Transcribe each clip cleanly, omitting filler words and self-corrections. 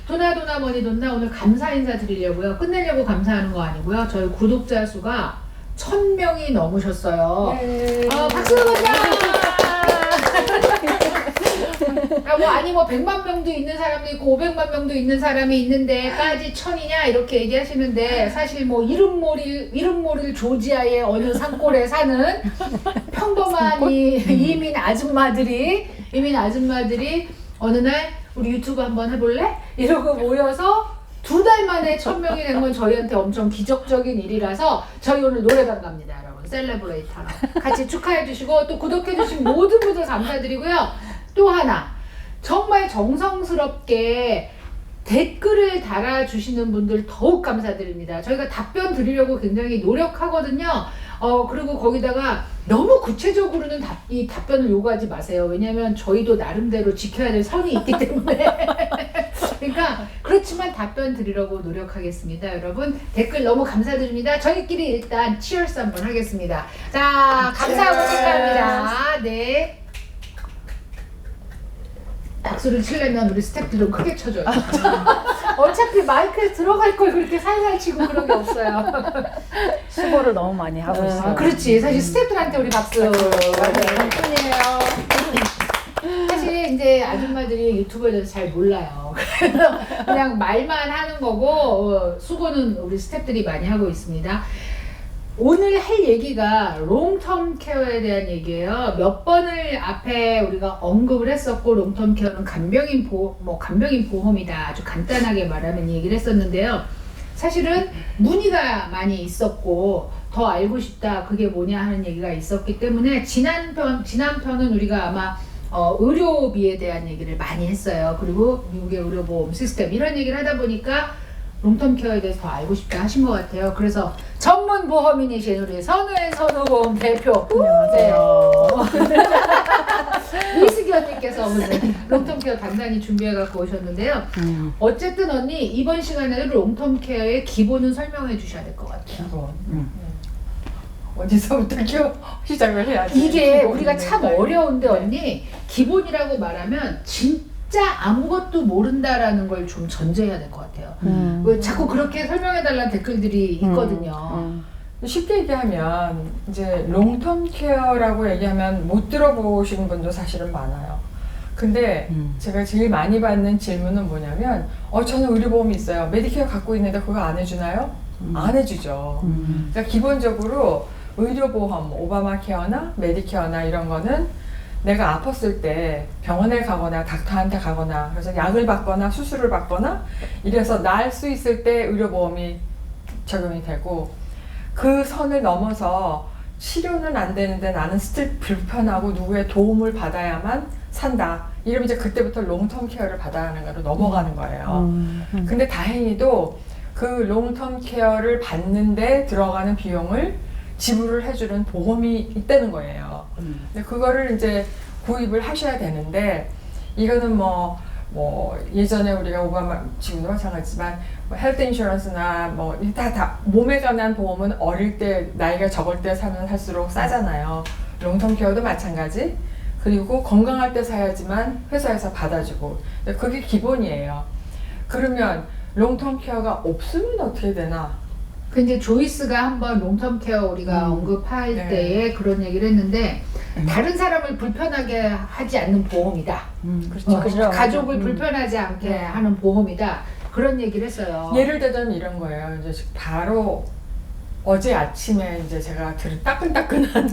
도나 뭐니 돈나 오늘 감사 인사 드리려고요. 끝내려고 감사하는 거 아니고요. 저희 구독자 수가 1000명이 넘으셨어요. 박수 보자. 뭐 100만 명도 있는 사람도 있고 500만 명도 있는 사람이 있는데까지 1000이냐 이렇게 얘기하시는데 사실 뭐 이름 모를 조지아의 어느 산골에 사는 평범한 이민 아줌마들이 어느 날 우리 유튜브 한번 해볼래? 이러고 모여서 2달 만에 1000명이 된 건 저희한테 엄청 기적적인 일이라서 저희 오늘 노래방 갑니다, 여러분. 셀레브레이트 하러 같이 축하해 주시고 또 구독해 주신 모든 분들 감사드리고요. 또 하나 정말 정성스럽게 댓글을 달아주시는 분들 더욱 감사드립니다. 저희가 답변 드리려고 굉장히 노력하거든요. 그리고 거기다가 너무 구체적으로는 이 답변을 요구하지 마세요. 왜냐면 저희도 나름대로 지켜야 될 선이 있기 때문에. 그러니까 그렇지만 답변 드리려고 노력하겠습니다. 여러분 댓글 너무 감사드립니다. 저희끼리 일단 치얼스 한번 하겠습니다. 자, 감사하고 축하합니다. 네. 박수를 치려면 우리 스태프들은 크게 쳐줘요. 어차피 마이크에 들어갈 걸 그렇게 살살 치고 그런 게 없어요. 수고를 너무 많이 하고 있어요. 그렇지. 사실 스태프들한테 우리 박수. 덕분이에요. 사실 이제 아줌마들이 유튜브에 대해서 잘 몰라요. 그래서 그냥 말만 하는 거고 수고는 우리 스태프들이 많이 하고 있습니다. 오늘 할 얘기가 롱텀 케어에 대한 얘기예요. 몇 번을 앞에 우리가 언급을 했었고 롱텀 케어는 간병인 보험이다. 아주 간단하게 말하면 얘기를 했었는데요. 사실은 문의가 많이 있었고 더 알고 싶다. 그게 뭐냐 하는 얘기가 있었기 때문에 지난 편은 우리가 아마 의료비에 대한 얘기를 많이 했어요. 그리고 미국의 의료보험 시스템 이런 얘기를 하다 보니까 롱텀 케어에 대해서 더 알고 싶다 하신 것 같아요. 그래서 전문 보험인이신 우리 선우의 선우보험 대표 안녕하세요. 이수기 언니께서 오늘 롱텀 케어 단단히 준비해갖고 오셨는데요. 어쨌든 언니 이번 시간에는 롱텀 케어의 기본은 설명해 주셔야 될 것 같아요. 어디서부터 시작을 해야지. 이게 우리가 참 어려운데 언니 기본이라고 말하면 진짜 아무것도 모른다라는 걸 좀 전제해야 될 것 같아요. 왜 자꾸 그렇게 설명해달라는 댓글들이 있거든요. 쉽게 얘기하면 이제 롱텀 케어라고 얘기하면 못 들어보시는 분도 사실은 많아요. 근데 제가 제일 많이 받는 질문은 뭐냐면 저는 의료보험이 있어요. 메디케어 갖고 있는데 그거 안 해주나요? 안 해주죠. 그러니까 기본적으로 의료보험, 오바마 케어나 메디케어나 이런 거는 내가 아팠을 때 병원에 가거나 닥터한테 가거나 그래서 약을 받거나 수술을 받거나 이래서 나을 수 있을 때 의료보험이 적용이 되고 그 선을 넘어서 치료는 안 되는데 나는 스틸 불편하고 누구의 도움을 받아야만 산다. 이러면 이제 그때부터 롱텀 케어를 받아야 하는 거로 넘어가는 거예요. 근데 다행히도 그 롱텀 케어를 받는데 들어가는 비용을 지불을 해주는 보험이 있다는 거예요. 근데 그거를 이제 구입을 하셔야 되는데 이거는 뭐 예전에 우리가 오바마 지금도 마찬가지지만 헬스 인슈런스나 다 몸에 관한 보험은 어릴 때 나이가 적을 때 사면 살수록 싸잖아요. 롱텀 케어도 마찬가지. 그리고 건강할 때 사야지만 회사에서 받아주고 그게 기본이에요. 그러면 롱텀 케어가 없으면 어떻게 되나? 근데 조이스가 한번 롱텀 케어 우리가 언급할 때에 그런 얘기를 했는데 다른 사람을 불편하게 하지 않는 보험이다. 그렇죠. 가족을 불편하지 않게 하는 보험이다. 그런 얘기를 했어요. 예를 들자면 이런 거예요. 이제 바로 어제 아침에 이제 제가 들은 따끈따끈한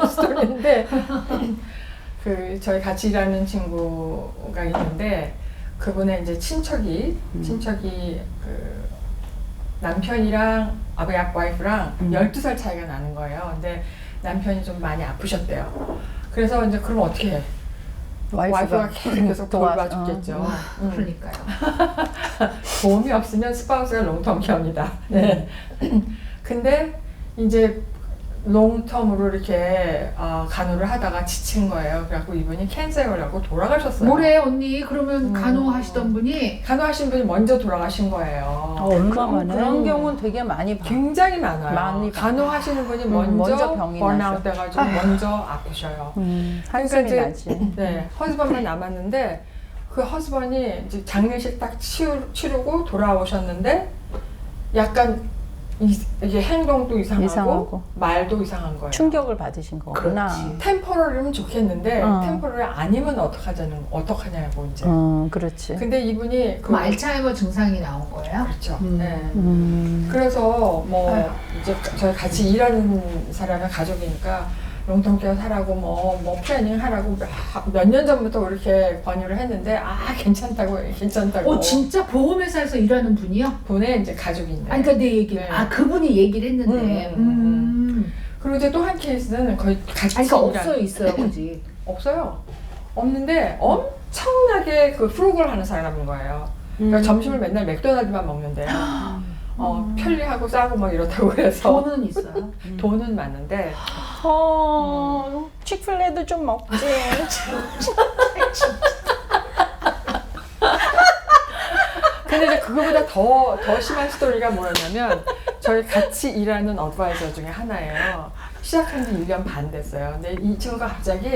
스토리인데 저희 같이 일하는 친구가 있는데 그분의 이제 친척이 남편이랑 와이프랑 12살 차이가 나는 거예요. 근데 남편이 좀 많이 아프셨대요. 그래서 이제 그럼 어떻게 해? 와이프가 계속 돌봐줬겠죠. 그러니까요. 보험이 없으면 스파우스가 롱텀 케어입니다. 네. 근데 이제 롱텀으로 이렇게 간호를 하다가 지친 거예요. 그래갖고 이분이 캔서에 걸려고 돌아가셨어요. 뭐래 언니? 그러면 간호하시던 분이 간호하신 분이 먼저 돌아가신 거예요. 그런 경우는 되게 많이 봐. 굉장히 많아요. 간호하시는 분이 먼저 병이 번아웃 돼가지고 먼저 아프셔요. 한숨이 이제 나지. 네, 허즈밤만 남았는데 그 허스번이 이제 장례식 딱 치르고 돌아오셨는데 약간 이게 행동도 이상하고 말도 이상한 거예요. 충격을 받으신 거구나. 그렇지. 템포러리면 좋겠는데 템포러리 아니면 어떡하냐고 이제. 그렇지. 근데 이분이 그럼 알츠하이머 증상이 나온 거예요? 그렇죠. 네. 그래서 뭐 이제 저희 같이 일하는 사람의 가족이니까 롱텀케어 하라고 뭐 플래닝 하라고 몇 년 전부터 그렇게 권유를 했는데 괜찮다고. 진짜 보험회사에서 일하는 분이요? 분의 이제 가족인데. 아니 그러니까 내 얘기. 네. 그분이 얘기를 했는데. 그리고 이제 또 한 케이스는 거의 같이 그러니까 없어요, 있어요, 그지? 없어요. 없는데 엄청나게 그 프로그를 하는 사람인 거예요. 그러니까 점심을 맨날 맥도날드만 먹는데요. 편리하고 싸고 막 이렇다고 그래서 돈은 있어요. 돈은 많은데 치크필레도 좀 먹지. 근데 이제 그거보다 더 심한 스토리가 뭐였냐면 저희 같이 일하는 어드바이저 중에 하나예요. 시작한 지 1년 반 됐어요. 근데 이 친구가 갑자기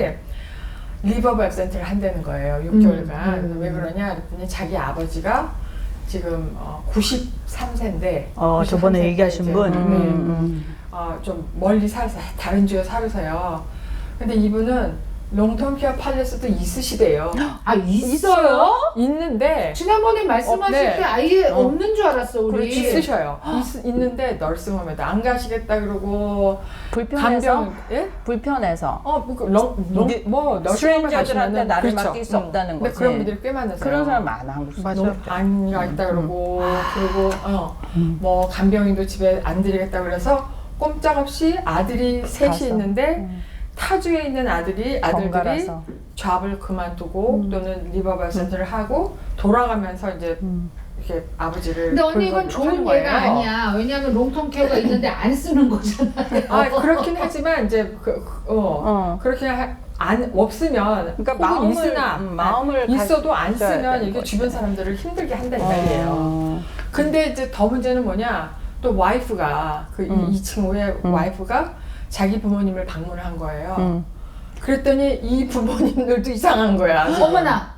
리버브 앱센트를 한다는 거예요. 6개월간. 왜 그러냐 그랬더니 자기 아버지가 지금 93세인데 저번에 얘기하신 분. 좀 멀리 살아서 다른 주에 살아서요. 근데 이분은 롱텀케어 팔레스도 있으시대요. 있어요? 있는데 지난번에 말씀하실 네. 때 아예 없는 줄 알았어 우리. 그렇지, 있으셔요. 있는데 널싱홈에도 안 가시겠다 그러고 불편해서? 예? 불편해서. 널싱홈에 스트레인저들한테 나를 그렇죠. 맡길 수 없다는 거지. 그런 분들이 꽤 많으세요. 그런 사람 많아 한국 사람. 안 가겠다 그러고 그리고 뭐 간병인도 집에 안 드리겠다 그래서 꼼짝없이 아들이 셋이 가서. 있는데 타주에 있는 아들들이 번갈아서. 잡을 그만두고 또는 리버발 센터를 하고 돌아가면서 이제 이렇게 아버지를 근데 언니 이건 돌보기로 좋은 하는 예가 거예요. 아니야. 왜냐하면 롱텀 케어가 있는데 안 쓰는 거잖아요. 그렇긴 하지만 이제 그렇게 없으면 그러니까 혹은 있으나 마음을 있어도 안 가져야 쓰면 되는 이게 거지. 주변 사람들을 힘들게 한다는 말이에요. 근데 이제 더 문제는 뭐냐? 또 와이프가 이 친구의 와이프가 자기 부모님을 방문을 한 거예요. 그랬더니 이 부모님들도 이상한 거야. 어머나.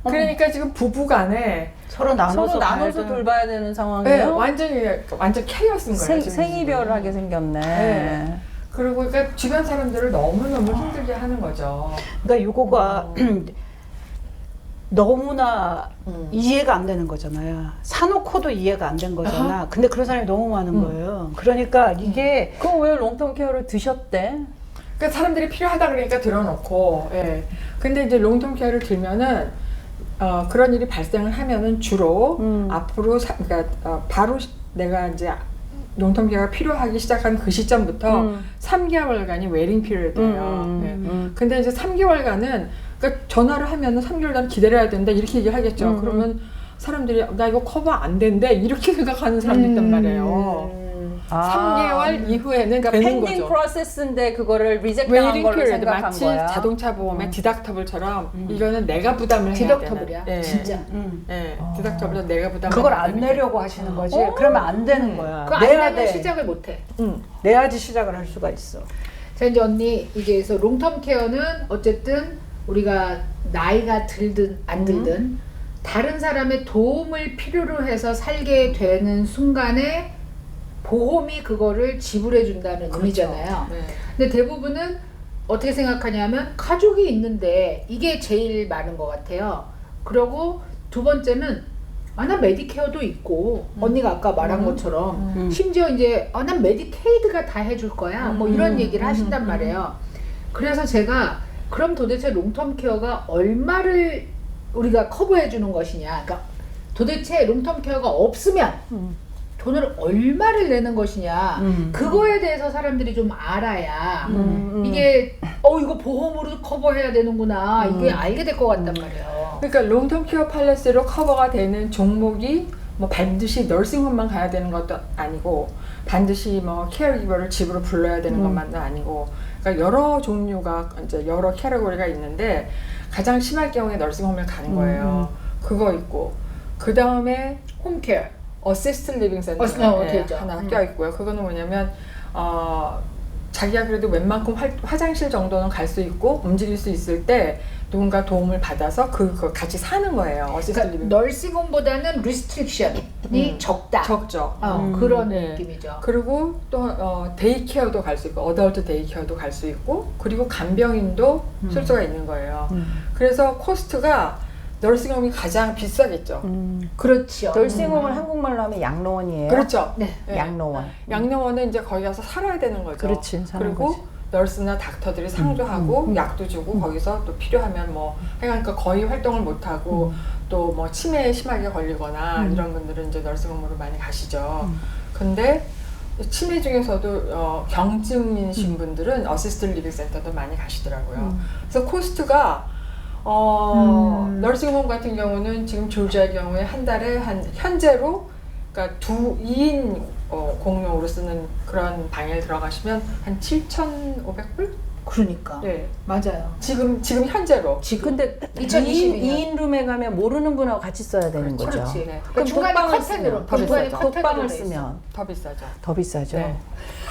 그러니까 지금 부부간에 서로 나눠서 돌봐야 되는 상황이에요. 완전 케이오스인 거예요. 지금. 생이별하게 생겼네. 네. 그리고 그러니까 주변 사람들을 너무너무 힘들게 하는 거죠. 그러니까 요거가 너무나 이해가 안 되는 거잖아요. 사놓고도 이해가 안 된 거잖아. 근데 그런 사람이 너무 많은 거예요. 그러니까 이게 그럼 왜 롱텀 케어를 드셨대? 그러니까 사람들이 필요하다 그러니까 들어놓고, 예. 근데 이제 롱텀 케어를 들면은 그런 일이 발생을 하면은 주로 앞으로 그러니까 바로 내가 이제 롱텀 케어가 필요하기 시작한 그 시점부터 3개월간이 웨링 피리어드예요. 근데 이제 3개월간은 그러니까 전화를 하면은 3개월간 기다려야 된다 이렇게 얘기를 하겠죠. 그러면 사람들이 나 이거 커버 안 된대 이렇게 생각하는 사람이 있단 말이에요. 3개월 이후에는 그러니까 되는 펜딩 거죠. 프로세스인데 그거를 리젝트한 웨이팅 걸로 피리어드 생각한 마치 거야. 자동차 보험의 디덕터블처럼 이거는 내가 부담을 해야 디덕터블이야. 되는. 진짜. 디덕터블은 내가 부담을 그걸 해야 안 되는 내려고 하시는 거지. 그러면 안 되는 거야. 그거 안 내야 내면 돼. 시작을 못해. 내야지 시작을 할 수가 있어. 자 이제 언니 이제 그래서 롱텀 케어는 어쨌든 우리가 나이가 들든 안 들든 다른 사람의 도움을 필요로 해서 살게 되는 순간에 보험이 그거를 지불해 준다는 의미잖아요. 네. 근데 대부분은 어떻게 생각하냐면 가족이 있는데 이게 제일 많은 것 같아요. 그리고 두 번째는 난 메디케어도 있고 언니가 아까 말한 것처럼 심지어 이제 난 메디케이드가 다 해줄 거야 뭐 이런 얘기를 하신단 말이에요. 그래서 제가 그럼 도대체 롱텀 케어가 얼마를 우리가 커버해 주는 것이냐, 그러니까 도대체 롱텀 케어가 없으면 돈을 얼마를 내는 것이냐, 그거에 대해서 사람들이 좀 알아야 이게 이거 보험으로 커버해야 되는구나 이게 알게 될 것 같단 말이에요. 그러니까 롱텀 케어 팔레스로 커버가 되는 종목이 뭐 반드시 널싱홈만 가야 되는 것도 아니고 반드시 뭐 케어기버를 집으로 불러야 되는 것만도 아니고 그러니까 여러 종류가 이제 여러 캐러고리가 있는데 가장 심할 경우에 널싱홈을 가는 거예요. 그거 있고 그 다음에 자기가 그래도 웬만큼 화장실 정도는 갈 수 있고 움직일 수 있을 때 누군가 도움을 받아서 그거 같이 사는 거예요. 어시스트 그러니까 리빙. 널싱홈보다는 리스트릭션이 적다. 적죠. 그런 네. 느낌이죠. 그리고 또 데이케어도 갈 수 있고 어덜트 데이케어도 갈 수 있고 그리고 간병인도 쓸 수가 있는 거예요. 그래서 코스트가 널싱홈이 가장 비싸겠죠. 그렇죠. 널싱홈을 한국말로 하면 양로원이에요. 그렇죠. 네. 네. 양로원. 양로원은 이제 거기 가서 살아야 되는 거죠. 그렇지, 사는 그리고 거지. 널스나 닥터들이 상주하고 약도 주고 거기서 또 필요하면 뭐 그러니까 거의 활동을 못 하고 또 뭐 치매에 심하게 걸리거나 이런 분들은 이제 널싱홈으로 많이 가시죠. 근데 치매 중에서도 경증이신 분들은 어시스트 리빙 센터도 많이 가시더라고요. 그래서 코스트가 널싱홈 같은 경우는 지금 조지아의 경우에 한 달에 현재로 그러니까 2인 공용으로 쓰는 그런 방에 들어가시면 한 7,500불? 그러니까. 네. 맞아요. 지금 현재로. 근데 2022 년. 2인 룸에 가면 모르는 분하고 같이 써야 되는 거죠. 그렇지. 네. 그럼 중간에 독방을 커튼으로, 쓰면 더 중간에 비싸죠. 커튼으로 독방을 돼 있어. 쓰면 더 비싸죠. 더 비싸죠. 네.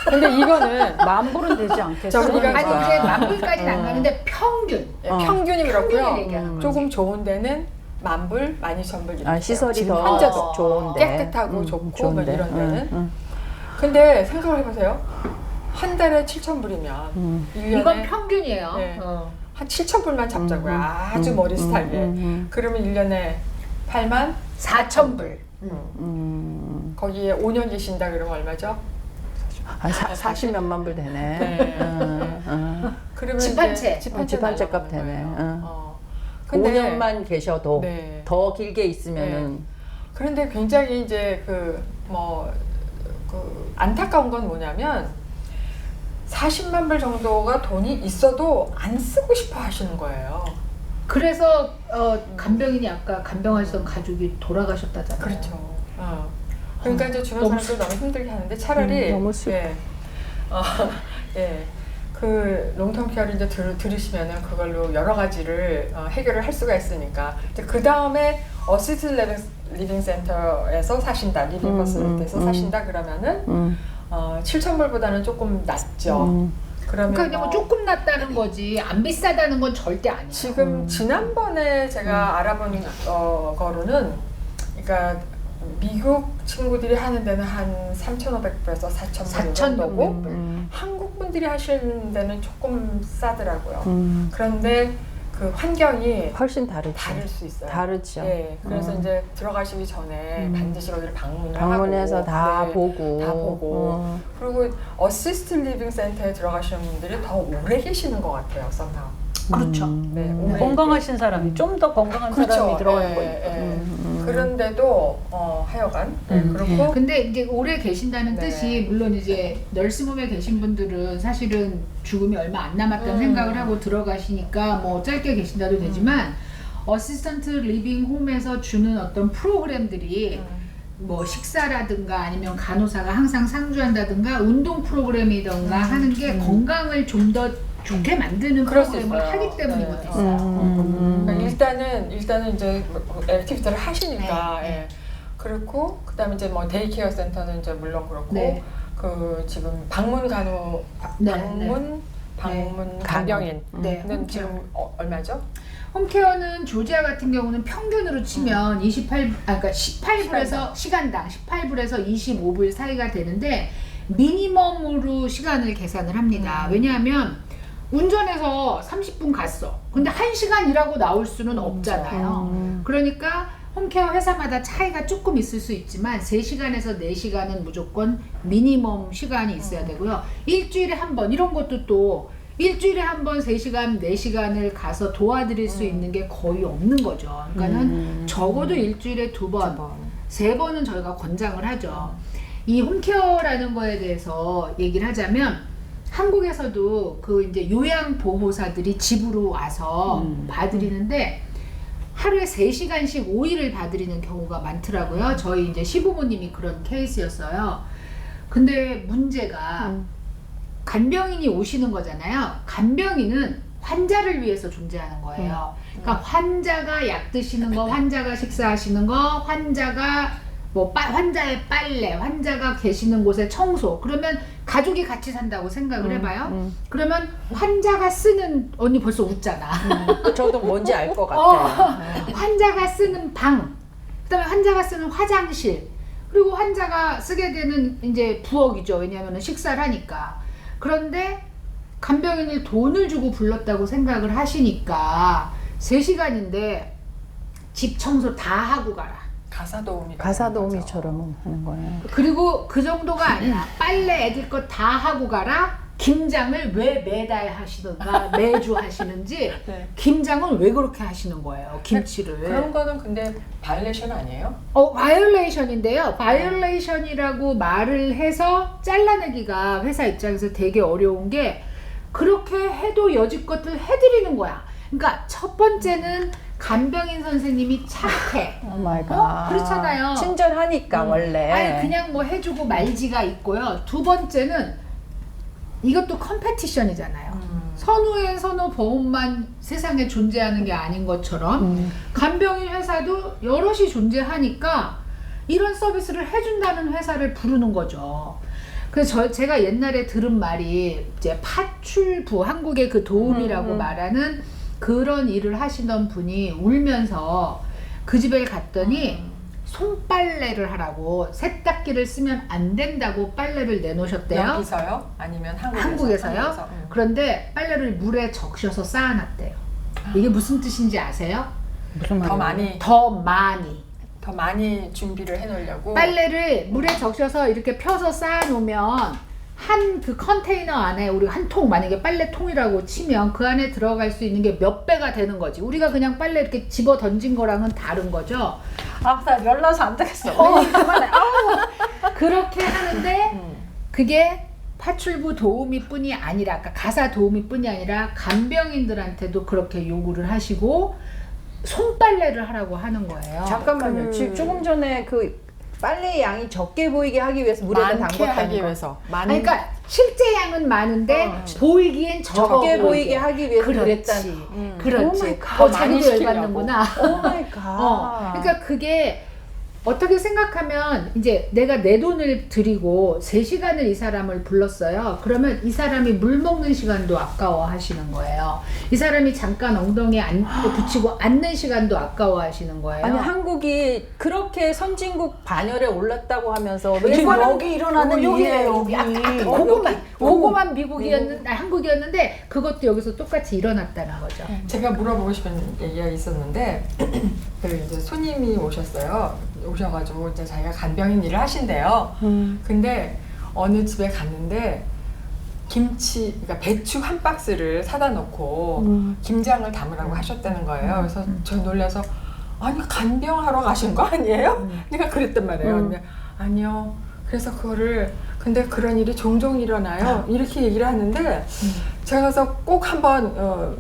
근데 이거는 만불은 되지 않겠어요? 저기가 아니 이제 만불까지는 안 가는데 평균. 평균이 그렇고요. 평균을 얘기하는 거지. 조금 좋은 데는 10,000불, 12,000불 이렇게 시설이 지금 더 현재도 좋은데. 깨끗하고 좋고 뭐 좋은데. 이런 데는. 근데 생각을 해보세요. 한 달에 7,000불이면 1년에 이건 평균이에요. 네. 어. 한 7,000불만 잡자고요. 아주 머리 스타일에. 그러면 1년에 4,000불. 거기에 5년 계신다 그러면 얼마죠? 40몇만 불 되네. 네. 그러면 집 한 이제 채. 집 한 채 나가는 값 되네. 거예요. 응. 근데 5년만 계셔도 네. 더 길게 있으면은 그런데 굉장히 이제 안타까운 건 뭐냐면 40만 불 정도가 돈이 있어도 안 쓰고 싶어 하시는 거예요. 그래서 간병인이 아까 간병하시던 가족이 돌아가셨다잖아요. 그렇죠. 그러니까 이제 주변 사람들 너무 힘들게 하는데 차라리 너무 슬퍼. 그 롱텀 케어를 이제 들으시면은 그걸로 여러 가지를 해결을 할 수가 있으니까 그 다음에 어시스트 리빙 센터에서 사신다, 리빙 퍼슬리티에서 사신다 그러면은 7,000불보다는 조금 낮죠. 그러면 그러니까 이제 뭐 조금 낫다는 거지 안 비싸다는 건 절대 아니에요. 지금 지난번에 제가 알아본 거로는 그러니까 미국 친구들이 하는 데는 한 3,500불에서 4,000불 정도고 한국 분들이 하시는 데는 조금 싸더라고요. 그런데 그 환경이 훨씬 다르죠. 다를 수 있어요. 다르죠. 네, 그래서 이제 들어가시기 전에 반드시 거기를 방문해서 하고, 다 네, 보고. 다 보고 그리고 어시스트 리빙 센터에 들어가시는 분들이 더 오래 계시는 것 같아요, somehow. 그렇죠. 네, 오래 건강하신 사람이 좀 더 건강한 사람이 들어가는 거예요. 그런데도 하여간 그렇고 근데 이제 오래 계신다는 네. 뜻이 물론 이제 널싱홈에 계신 분들은 사실은 죽음이 얼마 안 남았다는 생각을 하고 들어가시니까 뭐 짧게 계신다도 되지만 어시스턴트 리빙 홈에서 주는 어떤 프로그램들이 뭐 식사라든가 아니면 간호사가 항상 상주한다든가 운동 프로그램이든가 하는 게 건강을 좀 더 좋게 만드는 그럴 수 프로그램을 있어요. 하기 때문인 네. 것도 있어요. 그러니까 일단은 이제 액티비티를 하시니까 네. 그렇고 그다음에 이제 뭐 데이케어 센터는 이제 물론 그렇고 네. 그 지금 방문 네, 방문 간병인 네, 는 지금 얼마죠? 홈케어는 조지아 같은 경우는 평균으로 치면 18불에서 시간당 18불에서 25불 사이가 되는데 미니멈으로 시간을 계산을 합니다. 왜냐하면 운전해서 30분 갔어. 근데 1시간 일하고 나올 수는 없잖아요. 그러니까 홈케어 회사마다 차이가 조금 있을 수 있지만 3시간에서 4시간은 무조건 미니멈 시간이 있어야 되고요. 일주일에 한 번 이런 것도 또 일주일에 한 번 3시간, 4시간을 가서 도와드릴 수 있는 게 거의 없는 거죠. 그러니까는 적어도 일주일에 2번, 3번은 저희가 권장을 하죠. 이 홈케어라는 거에 대해서 얘기를 하자면 한국에서도 그 이제 요양보호사들이 집으로 와서 봐드리는데 하루에 3시간씩 5일을 봐드리는 경우가 많더라고요. 저희 이제 시부모님이 그런 케이스였어요. 근데 문제가 간병인이 오시는 거잖아요. 간병인은 환자를 위해서 존재하는 거예요. 그러니까 환자가 약 드시는 거, 환자가 식사하시는 거, 환자가 뭐 환자의 빨래, 환자가 계시는 곳의 청소. 그러면 가족이 같이 산다고 생각을 해봐요. 그러면 환자가 쓰는 언니 벌써 웃잖아. 저도 뭔지 알 것 같아요. 네. 환자가 쓰는 방, 그다음에 환자가 쓰는 화장실, 그리고 환자가 쓰게 되는 이제 부엌이죠. 왜냐하면 식사를 하니까. 그런데 간병인을 돈을 주고 불렀다고 생각을 하시니까 3시간인데 집 청소 다 하고 가라. 가사도우미처럼 하는 거예요. 그리고 그 정도가 아니라 빨래 애들 거 다 하고 가라. 김장을 왜 매달 하시던가 매주 하시는지 네. 김장을 왜 그렇게 하시는 거예요. 김치를. 그런 거는 근데 바이올레이션 아니에요? 바이올레이션인데요. 바이올레이션이라고 말을 해서 잘라내기가 회사 입장에서 되게 어려운 게 그렇게 해도 여지껏을 해드리는 거야. 그러니까 첫 번째는 간병인 선생님이 착해. 오 마이 갓. 그렇잖아요. 친절하니까 원래. 아니 그냥 뭐 해주고 말지가 있고요. 두 번째는 이것도 컴페티션이잖아요. 선후의 선호 보험만 세상에 존재하는 게 아닌 것처럼 간병인 회사도 여럿이 존재하니까 이런 서비스를 해준다는 회사를 부르는 거죠. 그래서 제가 옛날에 들은 말이 이제 파출부, 한국의 그 도우미라고 말하는 그런 일을 하시던 분이 울면서 그 집에 갔더니 손빨래를 하라고 세탁기를 쓰면 안 된다고 빨래를 내놓으셨대요. 여기서요? 아니면 한국에서요? 그런데 빨래를 물에 적셔서 쌓아놨대요. 이게 무슨 뜻인지 아세요? 무슨 더 말이에요? 많이 더 많이 준비를 해놓으려고. 빨래를 물에 적셔서 이렇게 펴서 쌓아놓으면 한 그 컨테이너 안에 우리 한 통, 만약에 빨래통이라고 치면 그 안에 들어갈 수 있는 게 몇 배가 되는 거지. 우리가 그냥 빨래 이렇게 집어 던진 거랑은 다른 거죠. 나 열나서 안 되겠어. 그만해. 그렇게 하는데 그게 파출부 도우미뿐이 아니라, 아까 가사 도우미뿐이 아니라 간병인들한테도 그렇게 요구를 하시고 손빨래를 하라고 하는 거예요. 잠깐만요. 조금 전에 그 빨래 양이 적게 보이게 하기 위해서 물에다 많게 하기 담궜다는 거. 위해서. 아니, 그러니까 실제 양은 많은데 보이기엔 적게 보이게 하기 위해서 그렇지. 그랬다는. 그렇지. 오 마이 갓. 자기도 많이 시키려고. 열받는구나. 오 마이 갓. 그러니까 그게 어떻게 생각하면 이제 내가 내 돈을 들이고 3시간을 이 사람을 불렀어요. 그러면 이 사람이 물 먹는 시간도 아까워 하시는 거예요. 이 사람이 잠깐 엉덩이에 붙이고 앉는 시간도 아까워 하시는 거예요. 아니 한국이 그렇게 선진국 반열에 올랐다고 하면서 왜 이거는 여기 일어나는 여기예요, 일이에요. 여기. 그거만 미국이었는데 한국이었는데 그것도 여기서 똑같이 일어났다는 거죠. 제가 물어보고 싶은 얘기가 있었는데 그 이제 손님이 오셔가지고 이제 자기가 간병인 일을 하신대요. 근데 어느 집에 갔는데 그러니까 배추 한 박스를 사다 놓고 김장을 담으라고 하셨다는 거예요. 그래서 저 놀라서 아니 간병하러 가신 거 아니에요? 내가 그랬단 말이에요. 근데 아니요. 그래서 근데 그런 일이 종종 일어나요. 이렇게 얘기를 하는데 제가 가서 꼭 한번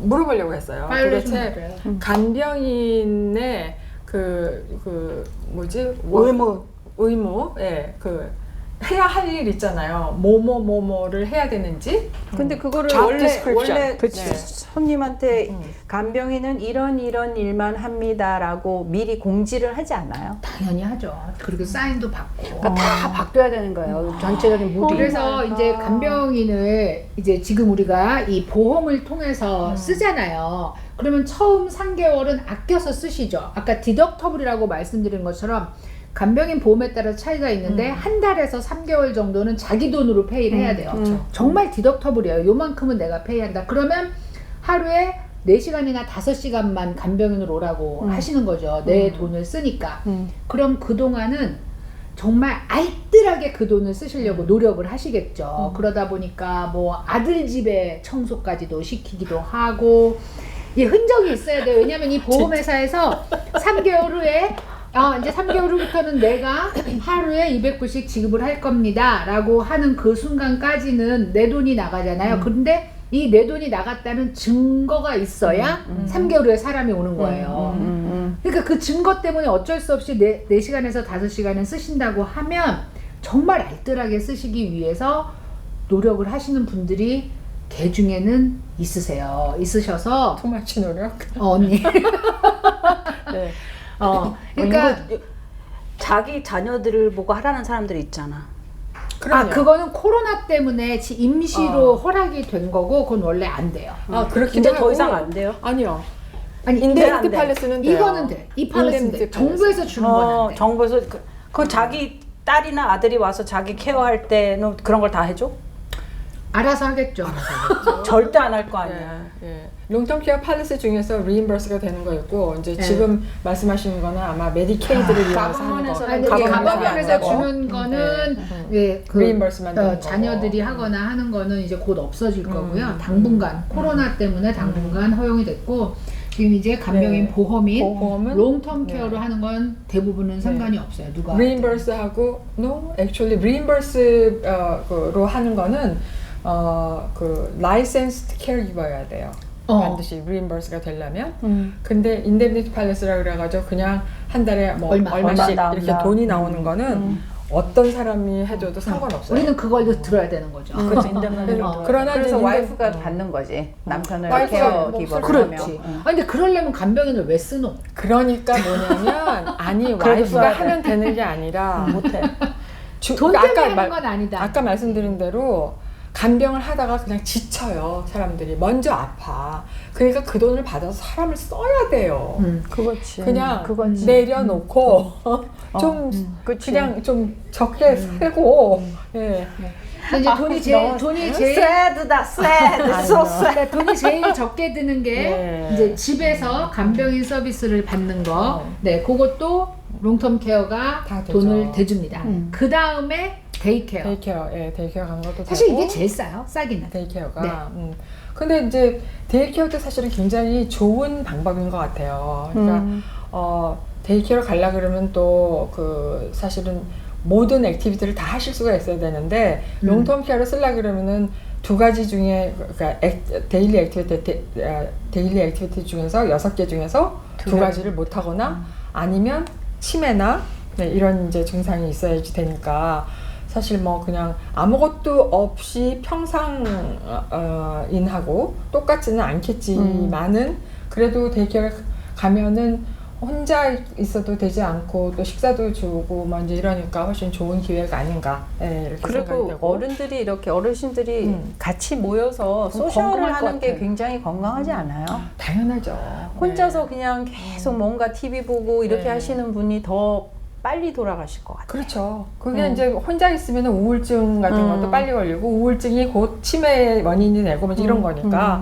물어보려고 했어요. 도대체 간병인의 의무, 예, 해야 할 일 있잖아요. 뭐를 해야 되는지. 근데 그거를 Job 원래 description. 네. 손님한테 간병인은 이런 일만 합니다라고 미리 공지를 하지 않아요? 당연히 하죠. 그리고 사인도 받고. 그러니까 다 바뀌어야 되는 거예요. 전체적인 무리. 그래서 이제 간병인을 이제 지금 우리가 이 보험을 통해서 쓰잖아요. 그러면 처음 3개월은 아껴서 쓰시죠. 아까 디덕터블이라고 말씀드린 것처럼 간병인 보험에 따라 차이가 있는데 한 달에서 3개월 정도는 자기 돈으로 페이를 해야 돼요. 정말 디덕터블이에요. 요만큼은 내가 페이한다. 그러면 하루에 4시간이나 5시간만 간병인으로 오라고 하시는 거죠. 내 돈을 쓰니까. 그럼 그동안은 정말 알뜰하게 그 돈을 쓰시려고 노력을 하시겠죠. 그러다 보니까 뭐 아들 집에 청소까지도 시키기도 하고 흔적이 있어야 돼요. 왜냐면 이 보험회사에서 3개월 후에 이제 3개월 후부터는 내가 하루에 200불씩 지급을 할 겁니다 라고 하는 그 순간까지는 내 돈이 나가잖아요. 근데 이 내 돈이 나갔다는 증거가 있어야 3개월 후에 사람이 오는 거예요. 그러니까 그 증거 때문에 어쩔 수 없이 4시간에서 5시간은 쓰신다고 하면 정말 알뜰하게 쓰시기 위해서 노력을 하시는 분들이 개 중에는 있으셔서 투마치 노력. 언니 네. 그러니까 자기 자녀들을 보고 하라는 사람들이 있잖아. 그럼요. 그거는 코로나 때문에 임시로 허락이 된 거고 그건 원래 안 돼요. 그렇긴 이제 하고. 더 이상 안 돼요? 아니요. 아니 인데미니티 안 돼. 팔레스는 돼요. 이거는 돼. 이 팔레스는 돼. 정부에서 주는 건 안 돼. 정부에서 그 자기 딸이나 아들이 와서 자기 케어할 때는 그런 걸 다 해줘? 알아서 하겠죠. 절대 안 할 거 아니야. 예. 롱텀 케어 팔리시 중에서 리임버스가 되는 거 있고 이제 네. 지금 말씀하시는 거는 아마 메디케이드를 이용해서 하는 거. 가방원에서는 아니, 가방원에서 가방원에서 안 되고. 주는 거는 예, 그 리임버스만 되는 거고. 자녀들이 하거나 하는 거는 이제 곧 없어질 거고요. 음. 당분간 코로나 때문에 당분간 허용이 됐고 지금 이제 간병인 네. 보험인 보험은 롱텀 네. 케어를 하는 건 대부분은 상관이 없어요. 누가 리임버스하고 no, actually 리임버스로 하는 거는 그 licensed caregiver여야 돼요. 반드시 리임버스가 되려면. 근데 인데미니티 팔레스라 그래가지고 그냥 한 달에 뭐 얼마씩 얼마 이렇게 나온다. 돈이 나오는 거는 어떤 사람이 해줘도 상관없어요. 우리는 그걸 들어야 되는 거죠. 그렇죠. 인데미니티. 그러나 그래서 이제 와이프가 받는 거지. 남편을 와이프가 케어 뭐 기버를 그렇지. 하면. 근데 그러려면 간병인을 왜 쓰노? 그러니까 뭐냐면 아니 그래도 와이프가 써야 돼. 하면 되는 게 아니라 못해. 돈 때문에 하는 건 아니다. 아까 말씀드린 대로 간병을 하다가 그냥 지쳐요. 사람들이 먼저 아파. 그러니까 그 돈을 받아서 사람을 써야 돼요. 그거지. 그냥 그거지. 내려놓고 좀 그치. 그냥 좀 적게 살고 예. 근데 이제 돈이 제일 새드다, 새드, so sad. 그러니까 돈이 제일 적게 드는 게 네. 이제 집에서 간병인 서비스를 받는 거. 네, 그것도 롱텀 케어가 다 되죠. 돈을 대줍니다. 그 다음에 데이케어. 데이케어, 예, 데이케어 간 것도 사실 되고. 이게 제일 싸요. 싸기는. 데이케어가. 네. 근데 이제 데이케어도 사실은 굉장히 좋은 방법인 것 같아요. 그러니까 데이케어를 가려 그러면 또 그 사실은 모든 액티비티를 다 하실 수가 있어야 되는데 롱텀 케어를 쓰려 그러면은 두 가지 중에 그러니까 데일리 액티비티 중에서 6개 중에서 두 가지를 못 하거나 아니면 치매나 네, 이런 이제 증상이 있어야지 되니까 사실 뭐 그냥 아무것도 없이 평상인하고 똑같지는 않겠지만은 그래도 데이케어 가면은 혼자 있어도 되지 않고 또 식사도 주고 뭐 이제 이러니까 훨씬 좋은 기회가 아닌가 이렇게 생각이 그리고 되고. 어른들이 이렇게 어르신들이 같이 모여서 소셜을 건강할 것 하는 게 같아요. 굉장히 건강하지 않아요? 당연하죠. 혼자서 그냥 계속 뭔가 TV 보고 이렇게 네. 하시는 분이 더 빨리 돌아가실 것 같아요. 그렇죠. 그게 이제 혼자 있으면 우울증 같은 것도 빨리 걸리고 우울증이 곧 치매의 원인이 되고 뭐 이런 거니까.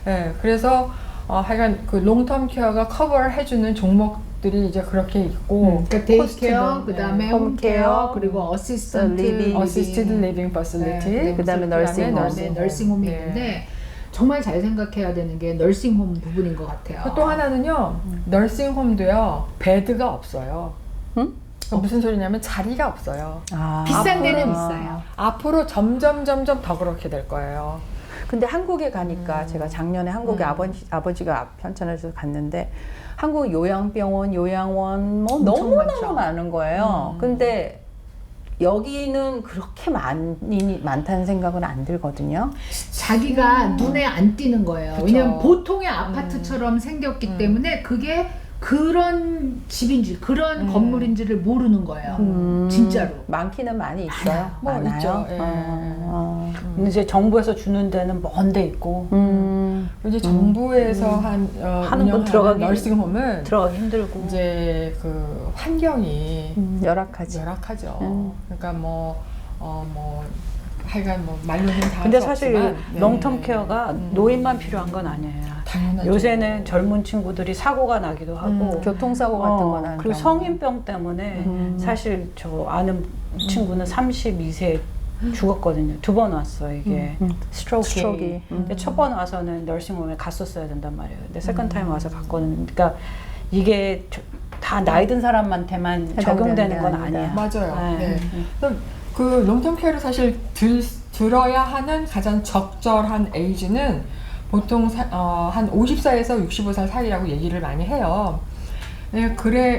예, 그래서 하여간 그 롱텀 케어가 커버를 해주는 종목들이 이제 그렇게 있고 그러니까 데이케어, 코스트든, 그다음에 네. 홈케어, 그리고 어시스턴트 어시스티드 리빙 퍼실리티, 그다음에 너싱 홈. 널싱홈이 네. 있는데 정말 잘 생각해야 되는 게 널싱홈 부분인 것 같아요. 또 하나는요, 널싱홈도요, 베드가 없어요. 응? 무슨 소리냐면 자리가 없어요. 비싼 데는 앞으로. 있어요. 앞으로 점점 더 그렇게 될 거예요. 근데 한국에 가니까 제가 작년에 한국에 아버지가 편찮으셔서 갔는데 한국 요양병원, 요양원 뭐 엄청 너무너무 많죠. 많은 거예요. 근데 여기는 그렇게 많다는 생각은 안 들거든요. 자기가 눈에 안 띄는 거예요. 그쵸. 왜냐면 보통의 아파트처럼 생겼기 때문에 그게 그런 집인지 그런 건물인지를 모르는 거예요. 진짜로. 많기는 많이 있어요. 뭐 많아요. 있죠. 예. 근데 이제 정부에서 주는 데는 먼 데 있고 이제 정부에서 하는 건 운영하는 들어가기 널싱홈은 들어가기 힘들고. 이제 그 환경이 열악하지. 열악하죠. 그러니까 뭐 하여간 뭐 말로는 다 근데 할 수 사실 없지만, 롱텀 케어가 노인만 필요한 건 아니에요. 당연하죠. 요새는 젊은 친구들이 사고가 나기도 하고 교통사고 같은 거나 그리고 성인병 때문에 사실 저 아는 친구는 32세 죽었거든요. 2번 왔어 이게 스트로크. 근데 첫 번 와서는 널싱홈에 갔었어야 된단 말이에요. 근데 세컨 타임 와서 갔거든요. 그러니까 이게 다 나이 든 사람한테만 적용되는 건 아니야. 맞아요. 네. 네. 그래서 그 롱텀 케어를 사실 들어야 하는 가장 적절한 에이지는 보통 한 54에서 65살 사이라고 얘기를 많이 해요. 네,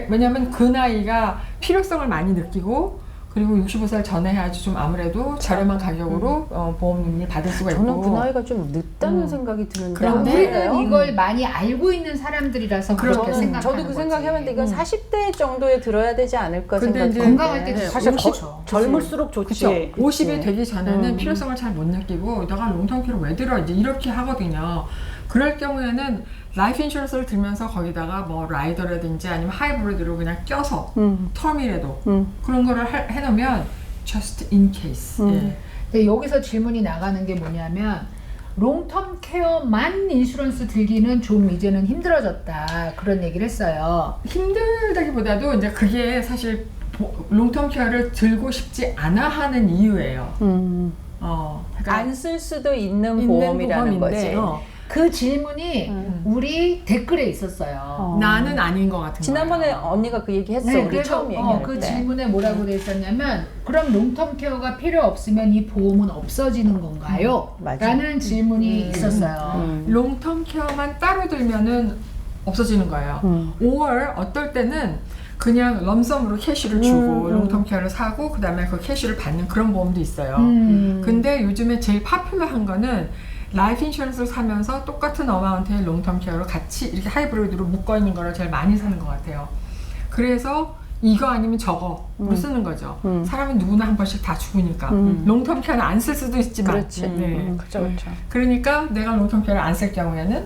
왜냐면 그 나이가 필요성을 많이 느끼고 그리고 65살 전에 해야지 좀 아무래도 저렴한 가격으로 보험료를 받을 수가 있고. 저는 그 나이가 좀 늦다는 생각이 드는데. 그런데 우리는 이걸 많이 알고 있는 사람들이라서 그렇게 저는- 생각하는 저도 그 생각해봤는데 이건 음. 40대 정도에 들어야 되지 않을까 근데 생각이 이제 건강할 때도 드는데. 사실 좋죠. 젊을수록 좋지. 그쵸. 50이 그치. 되기 전에는 음. 필요성을 잘 못 느끼고 내가 롱텀케어를 왜 들어 이제 이렇게 하거든요. 그럴 경우에는 라이프 인슈런스를 들면서 거기다가 뭐 라이더라든지 아니면 하이브리드로 그냥 껴서 텀이라도 그런 거를 해놓으면 just in case. 예. 근데 여기서 질문이 나가는 게 뭐냐면 롱텀 케어만 인슈런스 들기는 좀 이제는 힘들어졌다 그런 얘기를 했어요. 힘들다기보다도 이제 그게 사실 롱텀 케어를 들고 싶지 않아 하는 이유예요. 그러니까 안 쓸 수도 있는 있는 보험이라는 보험인데, 거지. 그 질문이 우리 댓글에 있었어요. 나는 아닌 것 같은 지난번에 거예요. 언니가 그 얘기 했어. 네, 우리 그래서 처음 얘기할 그 때. 질문에 뭐라고 돼 있었냐면 그럼 롱텀 케어가 필요 없으면 이 보험은 없어지는 건가요? 맞아. 라는 질문이 있었어요. 롱텀 케어만 따로 들면은 없어지는 거예요. 5월 어떨 때는 그냥 럼섬으로 캐시를 주고 롱텀 케어를 사고 그 다음에 그 캐시를 받는 그런 보험도 있어요. 근데 요즘에 제일 파퓰러한 거는 라이프 인슈런스를 사면서 똑같은 어마운트의 롱텀 케어를 같이 이렇게 하이브리드로 묶어 있는 거를 제일 많이 사는 것 같아요. 그래서 이거 아니면 저거로 쓰는 거죠. 사람은 누구나 한 번씩 다 죽으니까. 롱텀 케어는 안 쓸 수도 있지만. 그렇지. 네. 그렇죠, 그렇죠. 그러니까 내가 롱텀 케어를 안 쓸 경우에는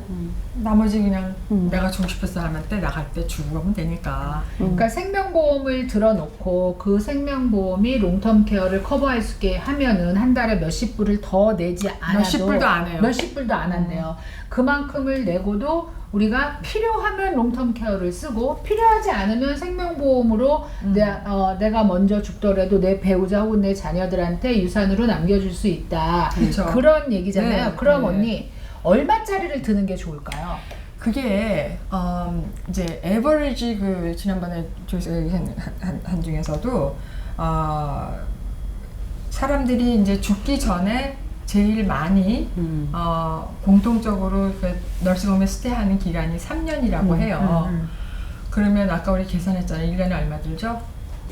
나머지 그냥 내가 주고 싶은 사람한테 나갈 때 주고 가면 되니까. 그러니까 생명보험을 들어놓고 그 생명보험이 롱텀 케어를 커버할 수 있게 하면은 한 달에 몇십 불을 더 내지 않아도 몇십 불도 안 해요. 몇십 불도 안 한대요. 그만큼을 내고도 우리가 필요하면 롱텀 케어를 쓰고 필요하지 않으면 생명보험으로 내가 먼저 죽더라도 내 배우자 혹은 내 자녀들한테 유산으로 남겨줄 수 있다. 그렇죠. 그런 얘기잖아요. 네, 그럼 네. 언니 얼마짜리를 드는 게 좋을까요? 그게 이제 에버리지 그 지난번에 조회사 한 중에서도 사람들이 이제 죽기 전에 제일 많이 공통적으로 그 널싱홈에 스테이하는 기간이 3년이라고 해요. 그러면 아까 우리 계산했잖아요. 1년에 얼마 들죠?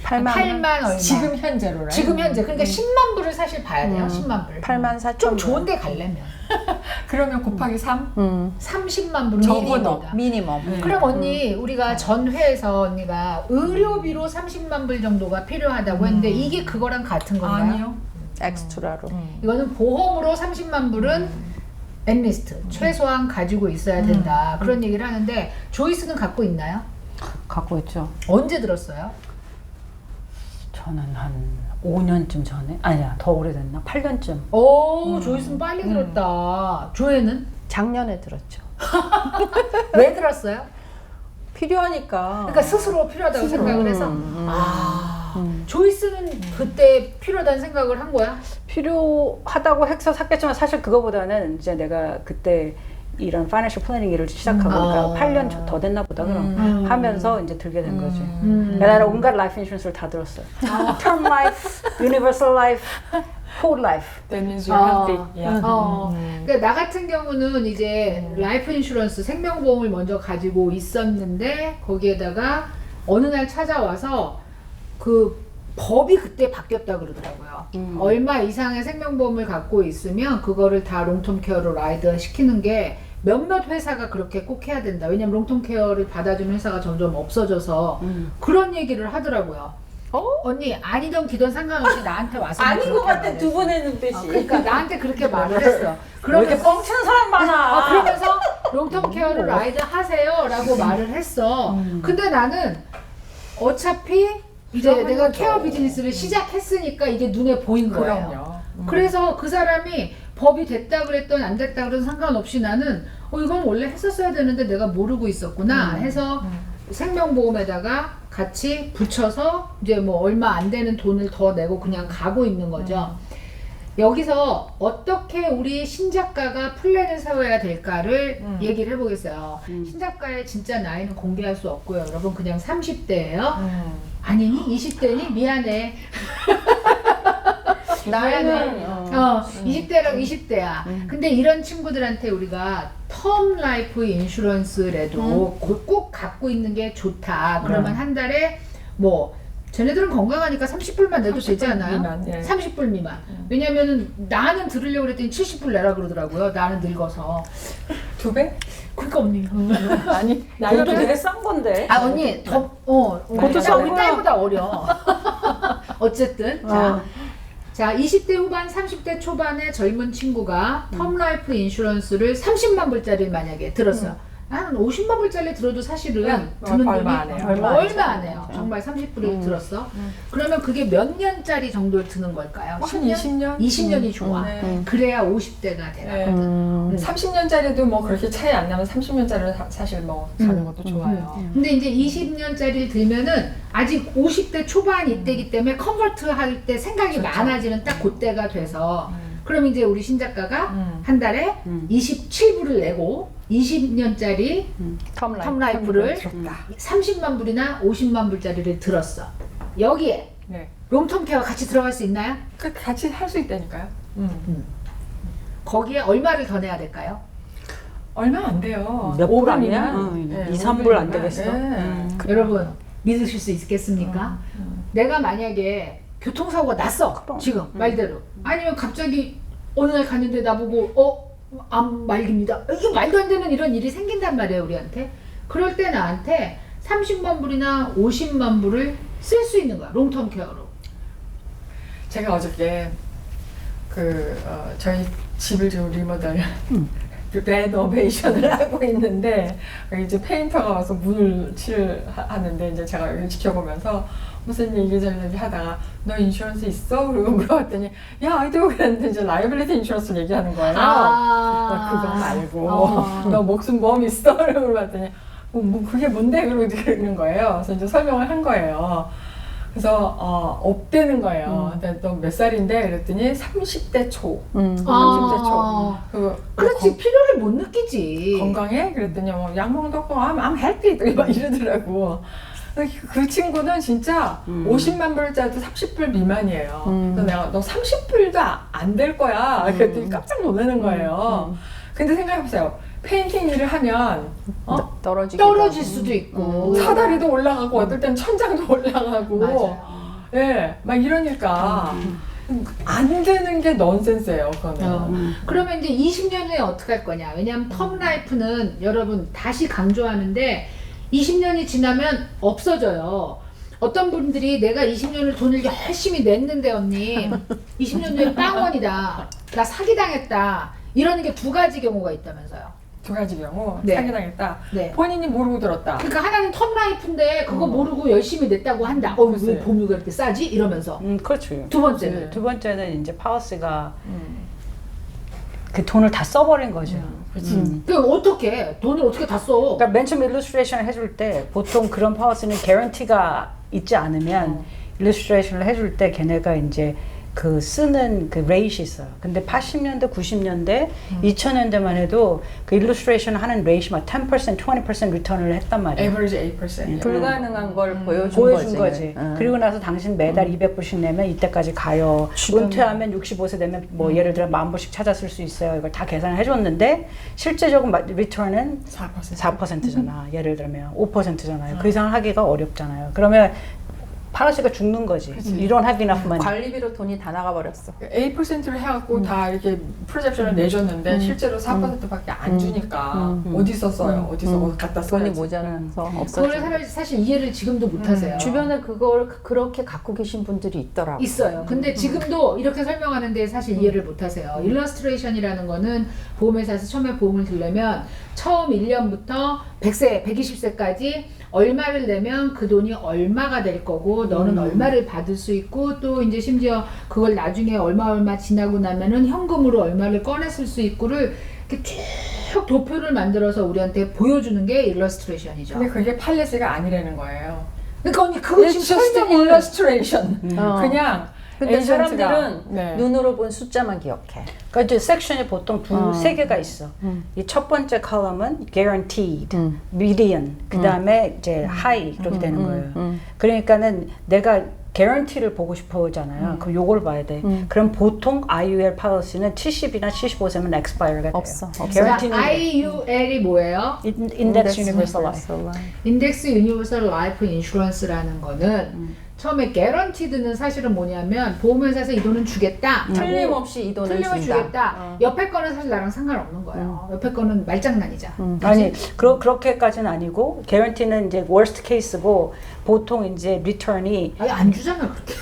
8만 얼마. 지금 현재로라. 지금 현재 그러니까 10만 불을 사실 봐야 돼요. 10만 불. 8만 4천 좀 좋은데 가려면 그러면 곱하기 3? 30만 불은 적어도. 미니멈. 미니멈. 네. 그럼 언니 우리가 전 회에서 언니가 의료비로 30만 불 정도가 필요하다고 했는데 이게 그거랑 같은 건가요? 아니요. 엑스트라로. 이거는 보험으로 30만 불은 앤리스트 최소한 가지고 있어야 된다 그런 얘기를 하는데 조이스는 갖고 있나요? 갖고 있죠. 언제 들었어요? 저는 한 5년쯤 전에 아니야 더 오래됐나? 8년쯤. 오 조이스는 빨리 들었다. 조회는 작년에 들었죠. 왜 들었어요? 필요하니까. 그러니까 스스로 필요하다고 생각을 해서 조이스는 그때 필요하다는 생각을 한 거야? 필요하다고 해서 샀겠지만 사실 그거보다는 이제 내가 그때 이런 파이낸셜 플래닝 일을 시작하고 그러니까 8년 더 됐나 보다 그럼 하면서 이제 들게 된 거지. 나는 온갖 라이프 인슈런스를 다 들었어요. Term life, universal life, whole life. That means you're healthy. Yeah. 그러니까 나 같은 경우는 이제 라이프 인슈런스 생명보험을 먼저 가지고 있었는데 거기에다가 어느 날 찾아와서 그 법이 그때 바뀌었다 그러더라고요. 얼마 이상의 생명보험을 갖고 있으면 그거를 다 롱텀 케어로 라이드 시키는 게 몇몇 회사가 그렇게 꼭 해야 된다. 왜냐면 롱텀 케어를 받아주는 회사가 점점 없어져서 그런 얘기를 하더라고요. 언니 아니던 기던 상관없이 나한테 와서 아닌 것 그렇게 같아 말했어. 두 번 했는데 씨. 그러니까 나한테 그렇게 말을 했어. 왜 이렇게 그러면서 뻥치는 사람 많아. 그러면서 롱텀 케어를 라이드 하세요라고 말을 했어. 근데 나는 어차피 이제 내가 케어 비즈니스를 시작했으니까 이게 눈에 보인 거예요. 그럼요. 그래서 그 사람이 법이 됐다 그랬던 안 됐다 그래도 상관없이 나는 이건 원래 했었어야 되는데 내가 모르고 있었구나 해서 생명보험에다가 같이 붙여서 이제 뭐 얼마 안 되는 돈을 더 내고 그냥 가고 있는 거죠. 여기서 어떻게 우리 신작가가 플랜을 세워야 될까를 얘기를 해보겠어요. 신작가의 진짜 나이는 공개할 수 없고요. 여러분 그냥 30대예요. 아니니? 20대니? 미안해. 나이는 20대랑 20대야. 근데 이런 친구들한테 우리가 텀 라이프 인슈런스라도 꼭 갖고 있는 게 좋다. 그러면 한 달에 뭐 쟤네들은 건강하니까 30불만 내도 되지 않아요? 미만, 예. 30불 미만. 왜냐면은 나는 들으려고 그랬더니 70불 내라 그러더라고요. 나는 늙어서. 2배? 그러니까 언니. 아니 나이도 그것도 되게 싼 건데. 아 언니 그것도 나 우리 싸구나. 딸보다 어려. 어쨌든 자 20대 후반 30대 초반의 젊은 친구가 텀라이프 인슈런스를 30만 불짜리 만약에 들었어요. 한 50만 불짜리 들어도 사실은 드는 얼마 돈이 안 해요. 얼마 안 해요. 정말 30불을 들었어. 그러면 그게 몇 년짜리 정도 드는 걸까요? 한 20년? 20년이 좋아. 네. 그래야 50대가 되나. 네. 30년짜리도 뭐 그렇게 차이 안 나면 30년짜리를 사실 뭐 가는 것도 좋아요. 근데 이제 20년짜리를 들면은 아직 50대 초반 이때기 때문에 컨버트 할 때 생각이 그렇죠. 많아지는 딱 그때가 돼서 그럼 이제 우리 신 작가가 한 달에 27불을 내고 20년짜리 텀라이프를 부럽다. 30만 불이나 50만 불짜리를 들었어. 여기에 네. 롱텀 케어 같이 들어갈 수 있나요? 그 같이 할 수 있다니까요. 거기에 얼마를 더 내야 될까요? 얼마 안 돼요. 몇 불 5불 아니야? 미만. 네, 2, 3불 안 5불 되겠어? 미만. 네. 여러분 믿으실 수 있겠습니까? 내가 만약에 교통사고가 났어 지금 말대로 아니면 갑자기 어느 날 갔는데 나보고 암 말기입니다. 이게 말도 안 되는 이런 일이 생긴단 말이에요 우리한테. 그럴 때 나한테 30만 불이나 50만 불을 쓸 수 있는 거야 롱텀 케어로. 제가 어저께 저희 집을 좀 리모델 레노베이션을 하고 있는데 이제 페인터가 와서 문을 칠하는데 이제 제가 여기 지켜보면서 무슨 얘기 하다가 너 인슈런스 있어? 그러고 물어봤더니 야 아이도 그랬는데 이제 라이빌리티 인슈런스 얘기하는 거예요. 그거 말고 너 목숨 보험 있어? 그러고 물어봤더니 뭐 그게 뭔데? 그러는 거예요. 그래서 이제 설명을 한 거예요. 그래서 없대는 거예요. 근데 너 몇 살인데? 그랬더니 30대 초. 30대 초. 그렇지 필요를 못 느끼지. 건강해? 그랬더니 약 먹는 거 I'm healthy 막 이러더라고. 그 친구는 진짜 50만 불짜리도 30불 미만이에요. 그래서 내가 너 30불도 안 될 거야. 그랬더니 깜짝 놀라는 거예요. 근데 생각해보세요. 페인팅 일을 하면 떨어질 수도 있고 사다리도 올라가고 어떨 땐 천장도 올라가고 맞아요. 예, 막 이러니까 안 되는 게 넌센스예요. 그거는. 그러면 이제 20년 후에 어떻게 할 거냐. 왜냐하면 텀라이프는 여러분 다시 강조하는데 20년이 지나면 없어져요. 어떤 분들이 내가 20년을 돈을 열심히 냈는데 언니 20년 후에 빵원이다. 나 사기당했다. 이러는 게 두 가지 경우가 있다면서요. 두 가지 경우 네. 사기당했다. 네. 본인이 모르고 들었다. 그러니까 하나는 텀라이프인데 그거 모르고 열심히 냈다고 한다. 왜 글쎄. 보험료가 이렇게 싸지? 이러면서. 그렇죠. 두 번째는 두 번째는 이제 파우스가 그 돈을 다 써버린 거죠. 그 어떻게 돈을 어떻게 다 써? 그러니까 맨 처음 일러스트레이션을 해줄 때 보통 그런 파우스는 개런티가 있지 않으면 일러스트레이션을 해줄 때 걔네가 이제 그 쓰는 그 레이시 있어요. 근데 80년대, 90년대, 2000년대만 해도 그 일러스트레이션 하는 레이시 막 10%, 20% 리턴을 했단 말이에요. average 8%. 불가능한 걸 보여준 거지. 그리고 나서 당신 매달 200불씩 내면 이때까지 가요. 은퇴하면 65세 되면 뭐 예를 들어 10,000불씩 찾아 쓸 수 있어요. 이걸 다 계산을 해줬는데 실제적인 리턴은 4%잖아. 예를 들면 5%잖아요. 그 이상 하기가 어렵잖아요. 그러면 파라시가 죽는 거지. You don't have enough money. 관리비로 돈이 다 나가버렸어. 8%를 해갖고 다 이렇게 프로젝션을 내줬는데 실제로 4%밖에 안 주니까 어디서 써요? 어디서 갖다 돈이 써야지. 모자라서 그걸 없어져. 사실 이해를 지금도 못 하세요. 주변에 그걸 그렇게 갖고 계신 분들이 있더라고. 있어요. 근데 지금도 이렇게 설명하는데 사실 이해를 못 하세요. 일러스트레이션이라는 거는 보험회사에서 처음에 보험을 들려면 처음 1년부터 100세, 120세까지 얼마를 내면 그 돈이 얼마가 될 거고 너는 얼마를 받을 수 있고 또 이제 심지어 그걸 나중에 얼마 지나고 나면은 현금으로 얼마를 꺼냈을 수 있고를 이렇게 쭉 도표를 만들어서 우리한테 보여주는 게 일러스트레이션이죠. 근데 그게 팔레스가 아니라는 거예요. 그러니까 언니 그거 지금 It's just 설명을 illustration. 그냥 근데 에이전트가, 사람들은 네. 눈으로 본 숫자만 기억해. 그러니까 이제 섹션이 보통 세 개가 있어. 이 첫 번째 컬럼은 guaranteed, median, 그 다음에 이제 high 이렇게 되는 거예요. 그러니까는 내가 guarantee를 보고 싶어잖아요. 그럼 요걸 봐야 돼. 그럼 보통 IUL policy는 70이나 75세면 expire가 돼요. 없어. guarantee는 IUL이 뭐예요? index universal life. 인덱스 유니버설 라이프 인슈런스라는 거는 처음에 개런티드는 사실은 뭐냐면 보험회사에서 이 돈은 주겠다. 틀림없이 이 돈을 틀림없이 준다. 주겠다. 옆에 거는 사실 나랑 상관없는 거예요. 옆에 거는 말장난이자. 아니 그렇게까지는 아니고 개런티는 이제 worst case고 보통 이제 return이 아니 안 주잖아 그렇게.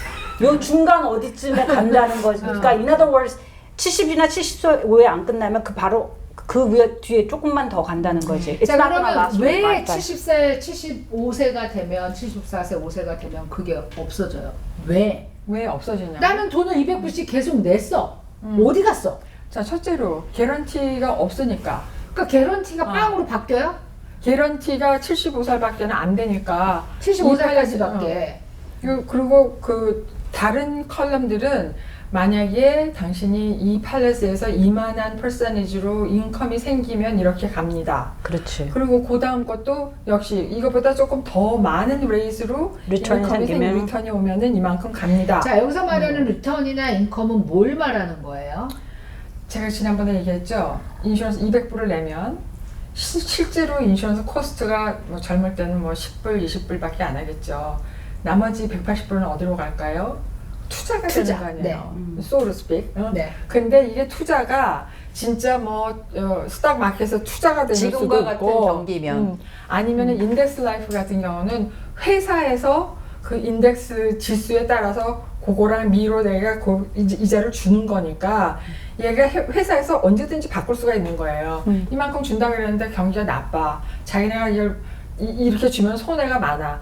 요 중간 어디쯤에 간다는 거지. 그러니까 in other words 70이나 75에 안 끝나면 그 바로 그 위에 뒤에 조금만 더 간다는 거지. It's 자 not gonna 그러면 last 왜 for 5 70세, 75세가 되면 74세, 5세가 되면 그게 없어져요? 왜? 왜 없어지냐? 나는 돈을 200불씩 계속 냈어. 어디 갔어? 자, 첫째로 개런티가 없으니까. 그러니까 개런티가 빵으로 바뀌어요? 개런티가 75살밖에는 안 되니까 75살까지밖에. 그리고 그 다른 컬럼들은 만약에 당신이 이 팔레스에서 이만한 퍼센티지로 인컴이 생기면 이렇게 갑니다. 그렇지. 그리고 그 다음 것도 역시 이거보다 조금 더 많은 레이스로 리턴이 생기면 리턴이 오면은 이만큼 갑니다. 자 여기서 말하는 리턴이나 인컴은 뭘 말하는 거예요? 제가 지난번에 얘기했죠. 인슈런스 200불을 내면 실제로 인슈런스 코스트가 뭐 젊을 때는 뭐 10불, 20불밖에 안 하겠죠. 나머지 180불은 어디로 갈까요? 투자가 투자. 되는 거 아니에요. So to speak. 네. 근데 이게 투자가 진짜 뭐 스탁 마켓에서 투자가 되는 수도 지금과 같은 있고 경기면. 아니면은 인덱스 라이프 같은 경우는 회사에서 그 인덱스 지수에 따라서 그거랑 미로 내가 그 이자를 주는 거니까 얘가 회사에서 언제든지 바꿀 수가 있는 거예요. 이만큼 준다 그랬는데 경기가 나빠. 자기네가 이걸 이렇게 주면 손해가 많아.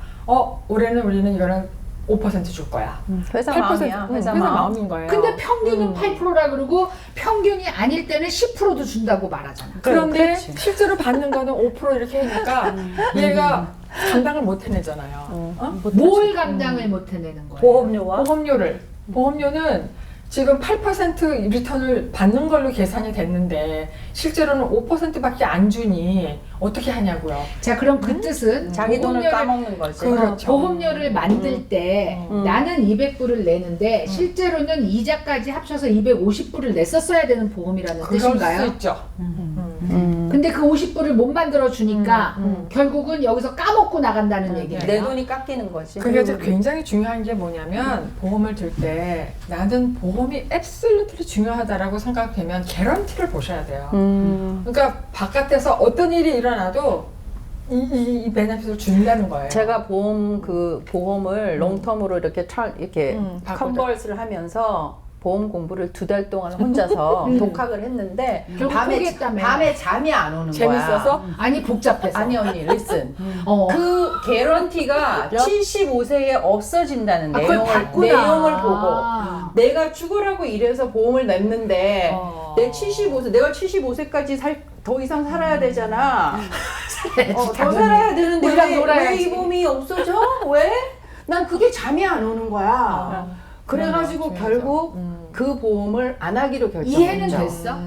올해는 우리는 이거는 5% 줄 거야. 회사 8%, 마음이야. 회사 마음. 마음인 거예요. 근데 평균은 8%라 그러고 평균이 아닐 때는 10%도 준다고 말하잖아. 그런데 그렇지. 실제로 받는 거는 5% 이렇게 하니까 얘가 감당을 못 해내잖아요. 뭘 감당을 못 해내는 거예요? 보험료와 보험료는 지금 8% 리턴을 받는 걸로 계산이 됐는데 실제로는 5%밖에 안 주니 어떻게 하냐고요. 자 그럼 그 뜻은 자기 돈을 보험료를- 까먹는 거지. 그렇죠. 보험료를 만들 때 나는 200불을 내는데 실제로는 이자까지 합쳐서 250불을 냈었어야 되는 보험이라는 그럴 수 뜻인가요? 있죠. 근데 그 50불을 못 만들어 주니까 결국은 여기서 까먹고 나간다는 얘기예요. 내 돈이 깎이는 거지. 그게 이제 굉장히 중요한 게 뭐냐면 보험을 들 때 나는 보험이 앱솔루트리 중요하다라고 생각되면 개런티를 보셔야 돼요. 그러니까 바깥에서 어떤 일이 일어나도 이 베네핏을 준다는 거예요. 제가 보험을 롱텀으로 이렇게 컨버스를 하면서 보험 공부를 2달 동안 혼자서 독학을 했는데 결국 포기했다며. 밤에 잠이 안 오는 거야. 재밌어서? 아니 복잡해서. 아니 언니 리슨. 어. 그 개런티가 75세에 없어진다는 그걸 내용을 봤구나. 보고 내가 죽으라고 이래서 보험을 냈는데 내 75세 내가 75세까지 더 이상 살아야 되잖아. 더 살아야 되는데 우리랑 왜 놀아야지. 이 보험이 없어져? 왜? 난 그게 잠이 안 오는 거야. 그래가지고 중요하죠. 결국 그 보험을 안 하기로 결정했죠. 이해는 됐어?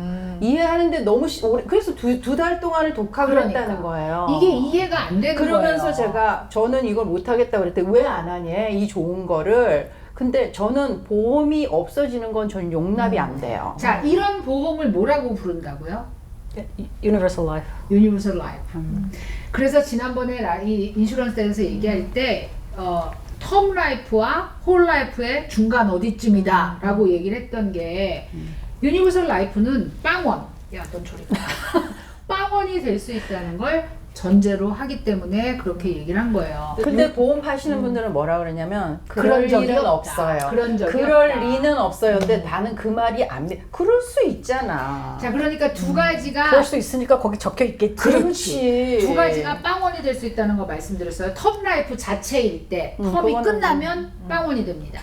이해하는데 너무 오래 그래서 두 달 동안을 독학을 그러니까. 했다는 거예요. 이게 이해가 안 되는 그러면서 거예요. 저는 이걸 못하겠다고 그랬더니 왜 안 하냐 이 좋은 거를. 근데 저는 보험이 없어지는 건 전 용납이 안 돼요. 자 이런 보험을 뭐라고 부른다고요? Universal Life. 유니버설 라이프. 그래서 지난번에 이 인슈런스 대해서 얘기할 때 텀 라이프와 홀 라이프의 중간 어디쯤이다 라고 얘기를 했던 게 유니버설 라이프는 빵원 야 넌 저리 가 빵원이 될 수 있다는 걸 전제로 하기 때문에 그렇게 얘기를 한 거예요. 근데 보험 파시는 분들은 뭐라 그러냐면 그런 그럴 적이 일은 없다. 없어요. 그런 적이 그럴 없다. 리는 없어요. 근데 나는 그 말이 안 믿. 그럴 수 있잖아. 자 그러니까 두 가지가 그럴 수 있으니까 거기 적혀 있겠지. 그렇지. 두 가지가 빵원이 될 수 있다는 거 말씀드렸어요. 텀 라이프 자체일 때 텀이 그거는 끝나면 빵원이 됩니다.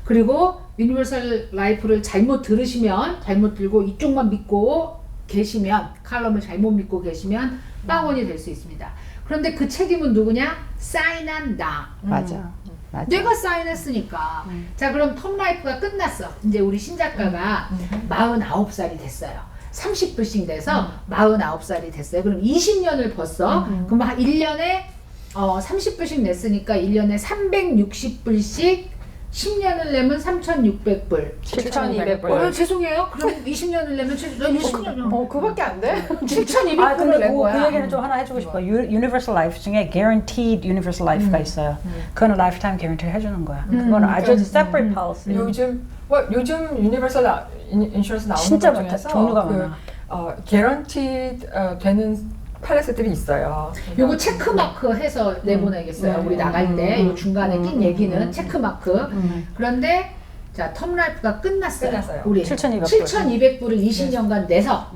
그리고 유니버설 라이프를 잘못 들으시면 잘못 들고 이쪽만 믿고 계시면 칼럼을 잘못 믿고 계시면 빵원이 될 수 있습니다. 그런데 그 책임은 누구냐? 사인한 나. 맞아. 맞아. 내가 사인했으니까. 자 그럼 텀 라이프가 끝났어. 이제 우리 신작가가 49살이 됐어요. 30불씩 돼서 49살이 됐어요. 그럼 20년을 벌써. 그럼 한 1년에 30불씩 냈으니까 1년에 360불씩 10년을 내면 3,600불. 7,200불. 죄송해요. 그럼 20년을 내면 20년. 그거밖에 안 돼? 7,200불을 아 근데 낸 거야. 그 얘기는 좀 하나 해주고 싶어. Universal Life 중에 Guaranteed Universal Life가 있어요. 그거는 lifetime guarantee 해주는 거야. 그거는 아주 separate policy. 요즘 유니버설 인슈런스 나오는 진짜 것 중에서 종류가 많아. 개런티 되는 팔레스들이 있어요. 요거 체크마크 해서 내보내겠어요. 우리 나갈 때 요 중간에 낀 얘기는 체크마크. 그런데 자 텀라이프가 끝났어요. 우리 7,200불. 7,200불을 20년간 내서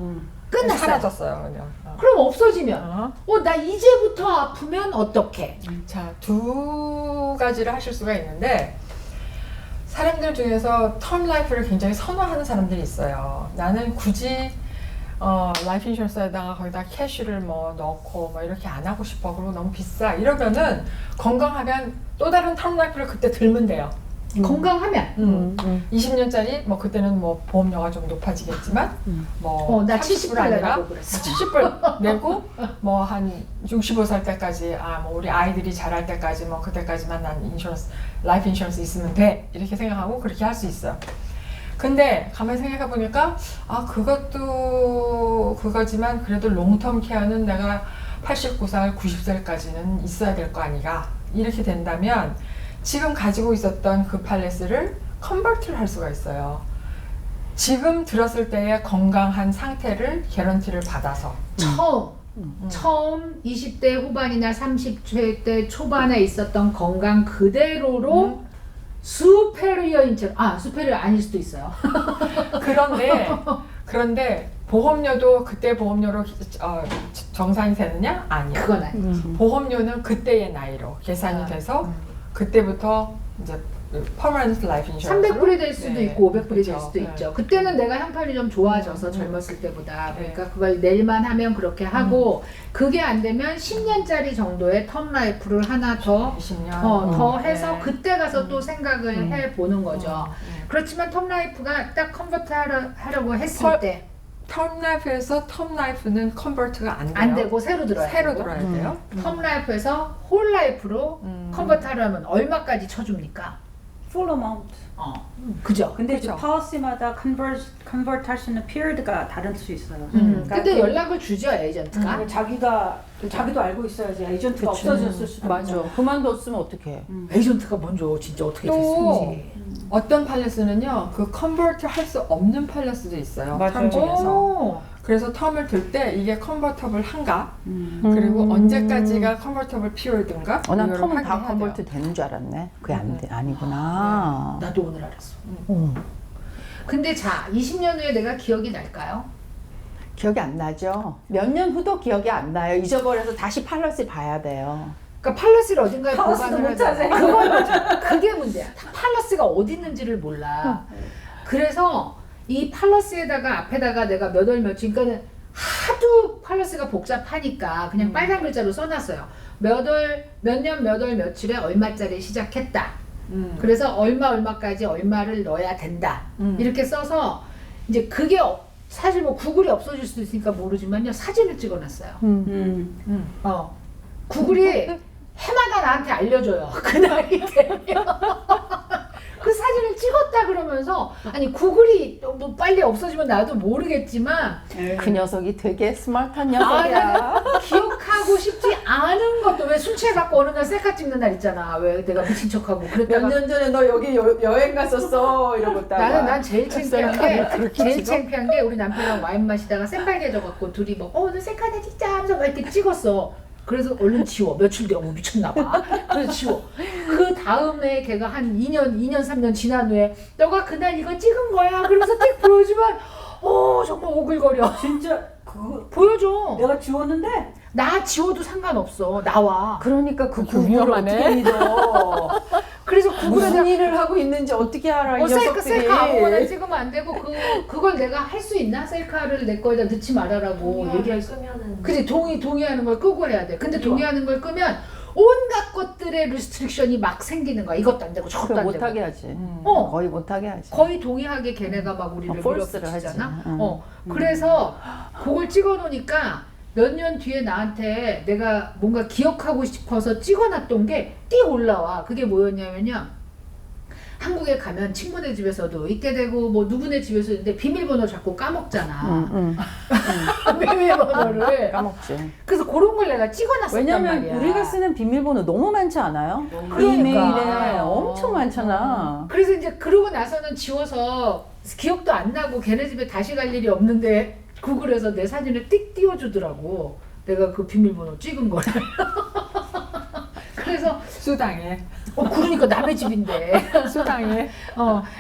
끝났어요. 사라졌어요. 그냥. 그럼 없어지면 나 이제부터 아프면 어떡해? 자, 두 가지를 하실 수가 있는데 사람들 중에서 텀 라이프를 굉장히 선호하는 사람들이 있어요. 나는 굳이 라이프 인슈런스에다가 거기다 캐시를 뭐 넣고 뭐 이렇게 안 하고 싶어. 그리고 너무 비싸. 이러면은 건강하면 또 다른 텀 라이프를 그때 들면 돼요. 건강하면 20년짜리 뭐 그때는 뭐 보험료가 좀 높아지겠지만 뭐 나 30불 70불 아니라 내라고 그랬어. 70불 내고 뭐 한 65살 때까지 뭐 우리 아이들이 자랄 때까지 뭐 그때까지만 난 인슈런스 라이프 인슈런스 있으면 돼 이렇게 생각하고 그렇게 할 수 있어요. 근데 가만히 생각해 보니까 그것도 그거지만 그래도 롱텀 케어는 내가 89살 90살까지는 있어야 될 거 아니가 이렇게 된다면 지금 가지고 있었던 그 팔레스를 컨버트를 할 수가 있어요. 지금 들었을 때의 건강한 상태를 개런티를 받아서 처음 20대 후반이나 30대 초반에 있었던 건강 그대로로 수페리어 수페리어 아닐 수도 있어요. 그런데 보험료도 그때 보험료로 정산이 되느냐? 아니야. 그건 아니지. 보험료는 그때의 나이로 계산이 돼서 그때부터 이제 퍼머넌트 라이프 인슈런스로 300불이 될 수도 있고 500불이 될 그렇죠. 수도 있죠. 그때는 내가 형편이 좀 좋아져서 젊었을 때보다 그러니까 그걸 낼만 하면 그렇게 하고 그게 안 되면 10년짜리 정도의 텀 라이프를 하나 더 20년 더 해서 그때 가서 또 생각을 해보는 거죠. 그렇지만 텀 라이프가 딱 컨버트 하려고 했을 때 텀 라이프에서 텀 라이프는 컨버트가 안 돼요. 안 되고 새로 들어야 들어야 돼요. 텀 라이프에서 홀 라이프로 컨버트 하려면 얼마까지 쳐줍니까? Full amount. 그죠? 근데 그쵸. 이제 policy마다 convert 할 수 있는 period가 다를 수 있어요. 그러니까 근데 연락을 주죠 에이전트가. 자기도 알고 있어야지 에이전트가 없어졌을 수도 맞아. 있고. 그만뒀으면 어떡해. 에이전트가 먼저 진짜 어떻게 또 됐을지. 어떤 팔레스는요, 그 컨버트 할 수 없는 팔레스도 있어요. 맞아요. 텀 중에서. 오. 그래서 텀을 들 때 이게 컨버터블 한가, 그리고 언제까지가 컨버터블 피어든가. 난 텀은 다 컨버트 되는 줄 알았네. 그게 아니구나. 나도 오늘 알았어. 근데 자, 20년 후에 내가 기억이 날까요? 기억이 안 나죠? 몇 년 후도 기억이 안 나요. 잊어버려서 다시 팔러스 봐야 돼요. 그러니까 팔러스를 어딘가에 팔러스도 보관을 못 찾아. 하잖아. 그게 문제야. 팔러스가 어디 있는지를 몰라. 그래서 이 팔러스에다가 앞에다가 내가 몇 월 며칠 그러니까는 하도 팔러스가 복잡하니까 그냥 빨간 글자로 써놨어요. 몇 년 몇 월 며칠에 얼마짜리 시작했다. 그래서 얼마까지 얼마를 넣어야 된다. 이렇게 써서 이제 그게 사실 뭐 구글이 없어질 수도 있으니까 모르지만요. 사진을 찍어놨어요. 구글이 해마다 나한테 알려줘요. 그날이 되면. 그 사진을 찍었다 그러면서 아니 구글이 뭐 빨리 없어지면 나도 모르겠지만 그 녀석이 되게 스마트한 녀석이야. 기억하고 싶지 않은 것도 왜 술 취해갖고 어느 날 셀카 찍는 날 있잖아. 왜 내가 미친 척하고 그랬다가 몇 년 전에 너 여기 여행 갔었어 이러고 있다가 난 제일 창피한 게 우리 남편이랑 와인 마시다가 새빨개져갖고 둘이 뭐 너 셀카 내 찍자 하면서 막 이렇게 찍었어. 그래서 얼른 지워. 며칠 뒤에 미쳤나봐. 그래서 지워. 그 다음에 걔가 한 2년 3년 지난 후에 너가 그날 이거 찍은 거야. 그러면서 딱 보여주면 정말 오글거려. 진짜 그거 보여줘. 내가 지웠는데 나 지워도 상관없어. 나와. 그러니까 그 구글을 위험하네. 어떻게 믿어. 그래서 구글에 무슨 일을 하고 있는지 어떻게 알아 이 녀석들이. 셀카 아무거나 찍으면 안 되고 그걸 내가 할 수 있나? 셀카를 내 거에다 넣지 말아라고 얘기할 수. 그치 동의하는 걸 끄고 해야 돼. 근데 동의하는 걸 끄면 온갖 것들의 리스트릭션이 막 생기는 거야. 이것도 안 되고 저것도 안 되고. 못하게 하지. 어. 거의 못하게 하지. 거의 동의하게 걔네가 막 우리를 폴스를 밀어붙이잖아. 하지. 그래서 그걸 찍어 놓으니까 몇 년 뒤에 나한테 내가 뭔가 기억하고 싶어서 찍어놨던 게 띄 올라와. 그게 뭐였냐면요. 한국에 가면 친구네 집에서도 있게 되고 뭐 누구네 집에서 있는데 비밀번호 자꾸 까먹잖아. 비밀번호를 까먹지. 그래서 그런 걸 내가 찍어놨었단 왜냐면 말이야. 우리가 쓰는 비밀번호 너무 많지 않아요? 그러니까. 이메일에 엄청 많잖아. 그래서 이제 그러고 나서는 지워서 기억도 안 나고 걔네 집에 다시 갈 일이 없는데 구글에서 내 사진을 띡 띄워주더라고. 내가 그 비밀번호 찍은 거를. 그래서 수당에. 그러니까 남의 집인데. 수당에.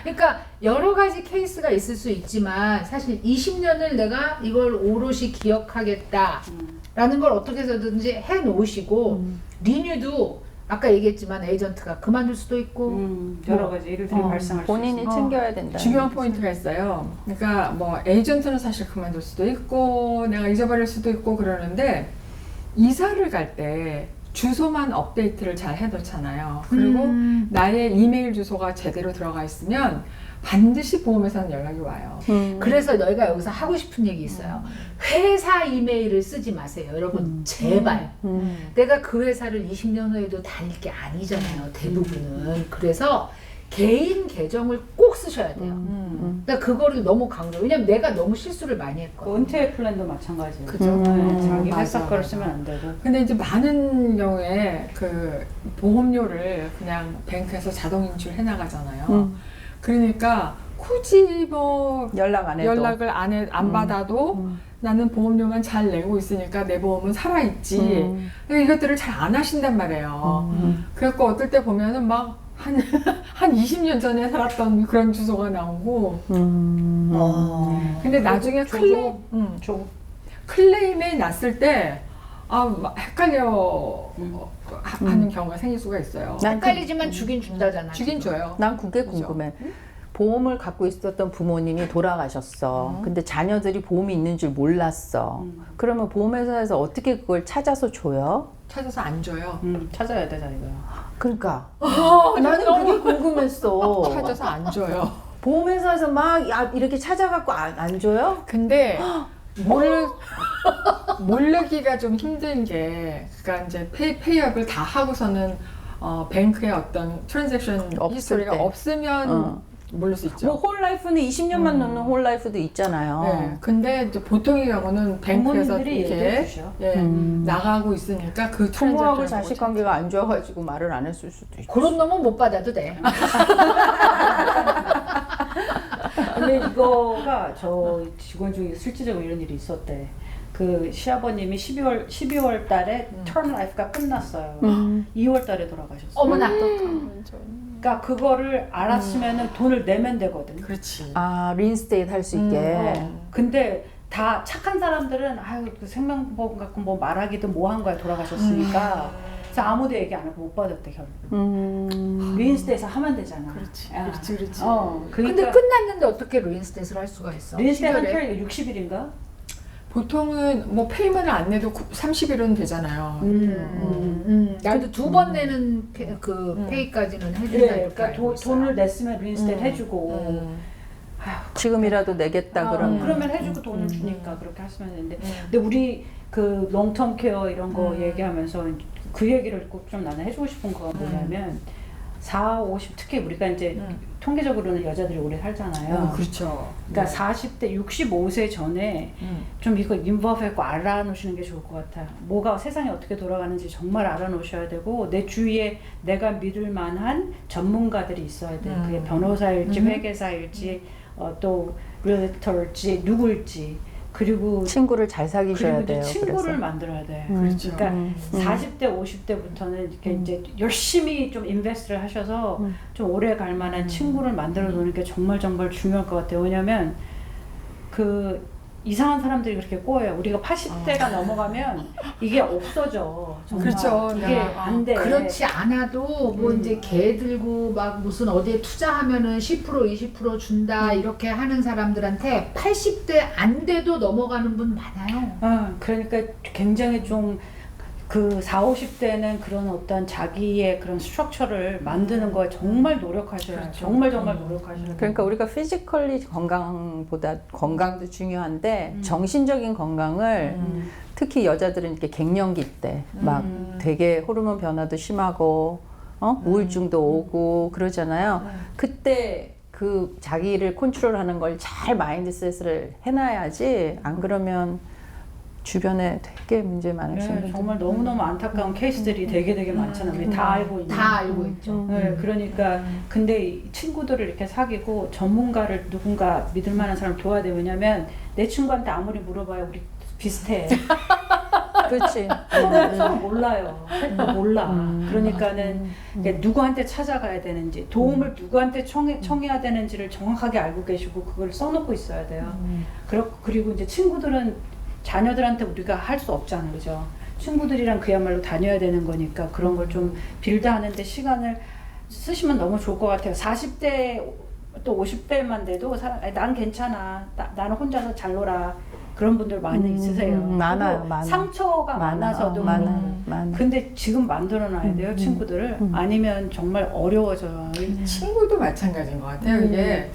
그러니까 여러 가지 케이스가 있을 수 있지만 사실 20년을 내가 이걸 오롯이 기억하겠다라는 걸 어떻게 해서든지 해놓으시고 리뉴도 아까 얘기했지만 에이전트가 그만둘 수도 있고 여러 가지 일들이 발생할 수 본인이 있어요. 챙겨야 된다. 중요한 포인트가 있어요. 그러니까 뭐 에이전트는 사실 그만둘 수도 있고 내가 잊어버릴 수도 있고 그러는데 이사를 갈 때 주소만 업데이트를 잘 해놓잖아요. 그리고 나의 이메일 주소가 제대로 들어가 있으면 반드시 보험회사는 연락이 와요. 그래서 너희가 여기서 하고 싶은 얘기 있어요. 회사 이메일을 쓰지 마세요. 여러분 제발. 내가 그 회사를 20년 후에도 다닐 게 아니잖아요. 대부분은. 그래서 개인 계정을 꼭 쓰셔야 돼요. 나 그거를 너무 강조. 왜냐면 내가 너무 실수를 많이 했거든. 은퇴 플랜도 마찬가지예요. 그죠? 자기 회사 맞아, 거를 맞아. 쓰면 안 되고. 근데 이제 많은 경우에 그 보험료를 그냥 뱅크에서 자동 인출해 나가잖아요. 그러니까 굳이 뭐 연락 안 해도. 연락을 안 받아도 나는 보험료만 잘 내고 있으니까 내 보험은 살아있지. 그러니까 이것들을 잘 안 하신단 말이에요. 그래갖고 어떨 때 보면은 막 한 20년 전에 살았던 그런 주소가 나오고. 근데 나중에 클레임이 났을 때, 막 헷갈려 하는 경우가 생길 수가 있어요. 헷갈리지만 주긴 준다잖아. 주긴 지금. 줘요. 난 그게 그죠? 궁금해. 보험을 갖고 있었던 부모님이 돌아가셨어. 근데 자녀들이 보험이 있는 줄 몰랐어. 그러면 보험회사에서 어떻게 그걸 찾아서 줘요? 찾아서 안 줘요. 찾아야 돼 자기가. 그러니까 나는 그게 궁금했어. 찾아서 안 줘요. 보험회사에서 막 이렇게 찾아갖고 안 줘요? 근데 모르기가 좀 힘든 게, 그러니까 이제 페이업을 다 하고서는 뱅크의 어떤 트랜잭션 없을 히스토리가 때. 없으면 모를 수 있죠. 뭐 홀라이프는 20년만 넣는 홀라이프도 있잖아요. 네, 근데 이제 보통의 경우는 뱅크에서 부모님들이 이렇게 얘기해 주셔. 나가고 있으니까 그 부모하고 트랜잭션을 자식 못 관계가 안 좋아가지고 말을 안 했을 수도 있고. 그런 놈은 못 받아도 돼. 근데 이거가 저 직원 중에 실질적으로 이런 일이 있었대. 그 시아버님이 12월 달에 턴 라이프가 끝났어요. 2월 달에 돌아가셨어요. 어머나. 그러니까 그거를 알았으면은 돈을 내면 되거든. 그렇지. 리인스테이트 할 수 있게. 근데 다 착한 사람들은 아유 그 생명보험 갖고 뭐 말하기도 뭐한 거야 돌아가셨으니까. 그래서 아무도 얘기 안 하고 못 받았대 결국. 리인스테이트에서 하면 되잖아. 그렇지. 야. 그렇지. 그렇지. 근데 그러니까 끝났는데 어떻게 루인스테이트를 할 수가 있어? 리인스테이트 한 12월에? 켜리가 60일인가? 보통은 뭐 페이먼을 안 내도 30일은 되잖아요. 나도 두 번 내는 페이까지는 해준다. 네, 이렇게 그러니까 알고 있어요. 돈을 냈으면 리인스테이트 해주고. 지금이라도 내겠다 그러면. 그러면 해주고 돈을 주니까 그렇게 하시면 되는데. 근데 우리 그 롱텀 케어 이런 거 얘기하면서 그 얘기를 꼭 좀 나는 해주고 싶은 거가 뭐냐면 40, 50 특히 우리가 이제 통계적으로는 여자들이 오래 살잖아요. 그렇죠. 그러니까 40대 65세 전에 좀 이거 인버브하고 알아놓으시는 게 좋을 것 같아요. 뭐가 세상이 어떻게 돌아가는지 정말 알아놓으셔야 되고 내 주위에 내가 믿을 만한 전문가들이 있어야 돼. 그게 변호사일지 회계사일지 또 리얼터일지 누구일지 그리고 친구를 잘 사귀셔야 그리고 돼요. 이제 친구를 그래서. 만들어야 돼. 그렇죠. 그러니까 40대, 50대부터는 이렇게 이제 열심히 좀 인베스트를 하셔서 좀 오래 갈 만한 친구를 만들어 놓는 게 정말 정말 중요할 것 같아요. 왜냐면 그 이상한 사람들이 그렇게 꼬여요. 우리가 80대가 넘어가면 이게 없어져. 정말. 그렇죠. 이게 안 돼. 그렇지 않아도 뭐 이제 개 들고 막 무슨 어디에 투자하면은 10% 20% 준다 이렇게 하는 사람들한테 80대 안 돼도 넘어가는 분 많아요. 그러니까 굉장히 좀 그 40, 50대는 그런 어떤 자기의 그런 스트럭처를 만드는 거에 정말 노력하셔야 해요. 정말 노력하셔야 돼요. 그러니까 우리가 피지컬리 건강보다 건강도 중요한데 정신적인 건강을 특히 여자들은 이렇게 갱년기 때 막 되게 호르몬 변화도 심하고 우울증도 오고 그러잖아요. 그때 그 자기를 컨트롤하는 걸 잘 마인드셋을 해놔야지 안 그러면 주변에 되게 문제 많으신 분들. 정말 너무너무 안타까운 케이스들이 되게 많잖아요. 우리 다 알고 있는. 다 알고 있죠. 네, 그러니까 근데 이 친구들을 이렇게 사귀고 전문가를 누군가 믿을 만한 사람을 도와야 돼. 왜냐면 내 친구한테 아무리 물어봐야 우리 비슷해. 그렇지. 서로 몰라요. 몰라. 그러니까는 이게 누구한테 찾아가야 되는지, 도움을 누구한테 청해야 되는지를 정확하게 알고 계시고 그걸 써놓고 있어야 돼요. 그리고 이제 친구들은 자녀들한테 우리가 할 수 없잖아요, 그죠? 친구들이랑 그야말로 다녀야 되는 거니까 그런 걸 좀 빌드하는데 시간을 쓰시면 너무 좋을 것 같아요. 40대 또 50대만 돼도 난 괜찮아. 나는 혼자서 잘 놀아. 그런 분들 많이 있으세요. 많아요, 그리고 많아. 상처가 많아서도 많아요. 근데 지금 만들어놔야 돼요, 친구들을. 아니면 정말 어려워져요. 친구도 마찬가지인 것 같아요.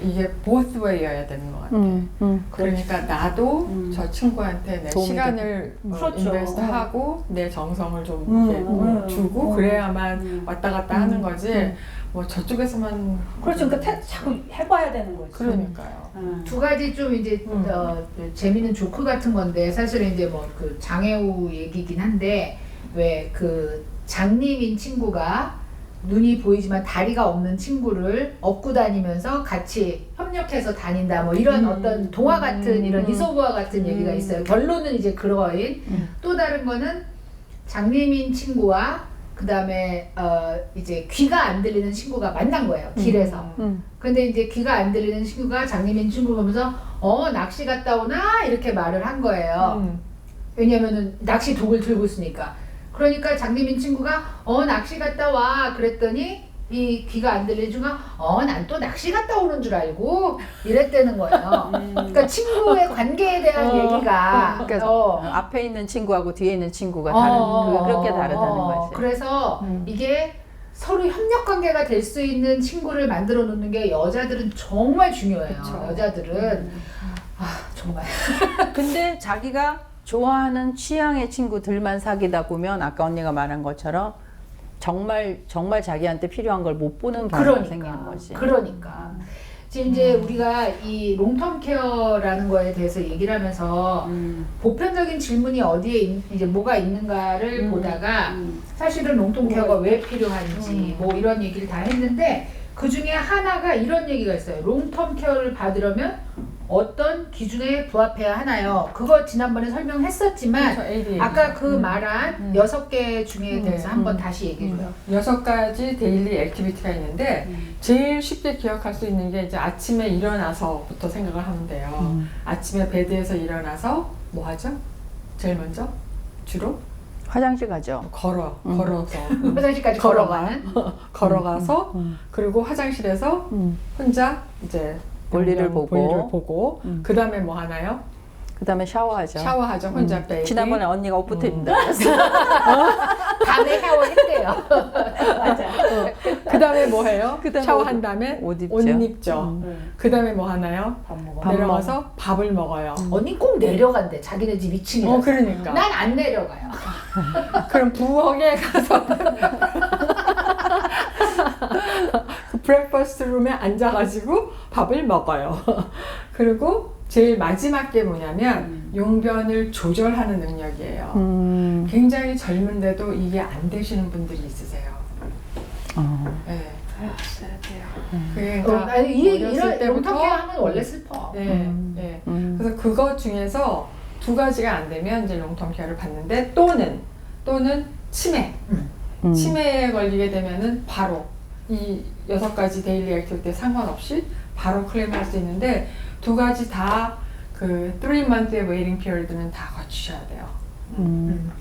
이게 both way여야 되는 것 같아요. 그러니까 나도 저 친구한테 내 도움이 시간을 그렇죠. 인베스트하고 내 정성을 좀 이렇게 주고 그래야만 왔다 갔다 하는 거지. 뭐 저쪽에서만 그렇죠. 그러니까 자꾸 해봐야 되는 거지. 그러니까요. 두 가지 좀 이제 재미있는 조크 같은 건데 사실은 이제 뭐 그 장애우 얘기긴 한데 왜 그 장님인 친구가 눈이 보이지만 다리가 없는 친구를 업고 다니면서 같이 협력해서 다닌다 뭐 이런 어떤 동화 같은 이런 이솝우화 같은 얘기가 있어요. 결론은 이제 그거인. 또 다른 거는 장님인 친구와 그 다음에 이제 귀가 안 들리는 친구가 만난 거예요, 길에서. 근데 이제 귀가 안 들리는 친구가 장님인 친구 보면서 낚시 갔다 오나 이렇게 말을 한 거예요. 왜냐면은 낚시 독을 들고 있으니까. 그러니까 장님인 친구가 낚시 갔다 와 그랬더니 이 귀가 안 들리는 친구가 난 또 낚시 갔다 오는 줄 알고 이랬다는 거예요. 그러니까 친구의 관계에 대한 얘기가 그러니까 앞에 있는 친구하고 뒤에 있는 친구가 그렇게 다르다는 거지. 그래서 이게 서로 협력 관계가 될 수 있는 친구를 만들어 놓는 게 여자들은 정말 중요해요. 그쵸. 여자들은 정말 근데 자기가 좋아하는 취향의 친구들만 사귀다 보면 아까 언니가 말한 것처럼 정말 자기한테 필요한 걸 못 보는 경우가 생기는 거지. 그러니까 지금 이제 우리가 이 롱텀 케어라는 거에 대해서 얘기를 하면서 보편적인 질문이 어디에 이제 뭐가 있는가를 보다가 사실은 롱텀 케어가 왜 필요한지 뭐 이런 얘기를 다 했는데 그 중에 하나가 이런 얘기가 있어요. 롱텀 케어를 받으려면 어떤 기준에 부합해야 하나요? 그거 지난번에 설명했었지만 그렇죠, ADA. 아까 그 말한 6개 중에 대해서 한번 다시 얘기해줘요. 6가지 데일리 액티비티가 있는데 제일 쉽게 기억할 수 있는 게 이제 아침에 일어나서부터 생각을 하면 돼요. 아침에 베드에서 일어나서 뭐 하죠? 제일 먼저? 주로? 화장실 가죠. 걸어서 화장실까지 걸어가서 그리고 화장실에서 혼자 이제 볼일을 보고. 그 다음에 뭐 하나요? 그 다음에 샤워하죠. 샤워하죠. 혼자 베이비. 지난번에 언니가 옷부터 입는다 그랬어. 밤에 샤워했대요. 그 다음에 뭐 해요? 그다음에 샤워한 다음에 옷 입죠. 옷 입죠. 그 다음에 뭐 하나요? 밥 먹어. 내려가서 밥을 먹어요. 언니 꼭 내려간대. 자기네 집 2층이라서. 그러니까. 난 안 내려가요. 그럼 부엌에 가서 그 브렉퍼스트 룸에 앉아가지고 밥을 먹어요. 그리고 제일 마지막 게 뭐냐면 용변을 조절하는 능력이에요. 굉장히 젊은데도 이게 안 되시는 분들이 있으세요. 네. 그러니까 아니, 이런 어렸을 때부터 롱텀 케어 하면 원래 슬퍼. 네, 네. 그래서 그것 중에서 2가지가 안 되면 이제 롱텀 케어를 받는데 또는 치매. 치매에 걸리게 되면은 바로 이 6가지 데일리 액티비티에 상관없이 바로 클레임할 수 있는데 2가지 다 그 3month의 웨이팅 피리어드는 다 거치셔야 돼요.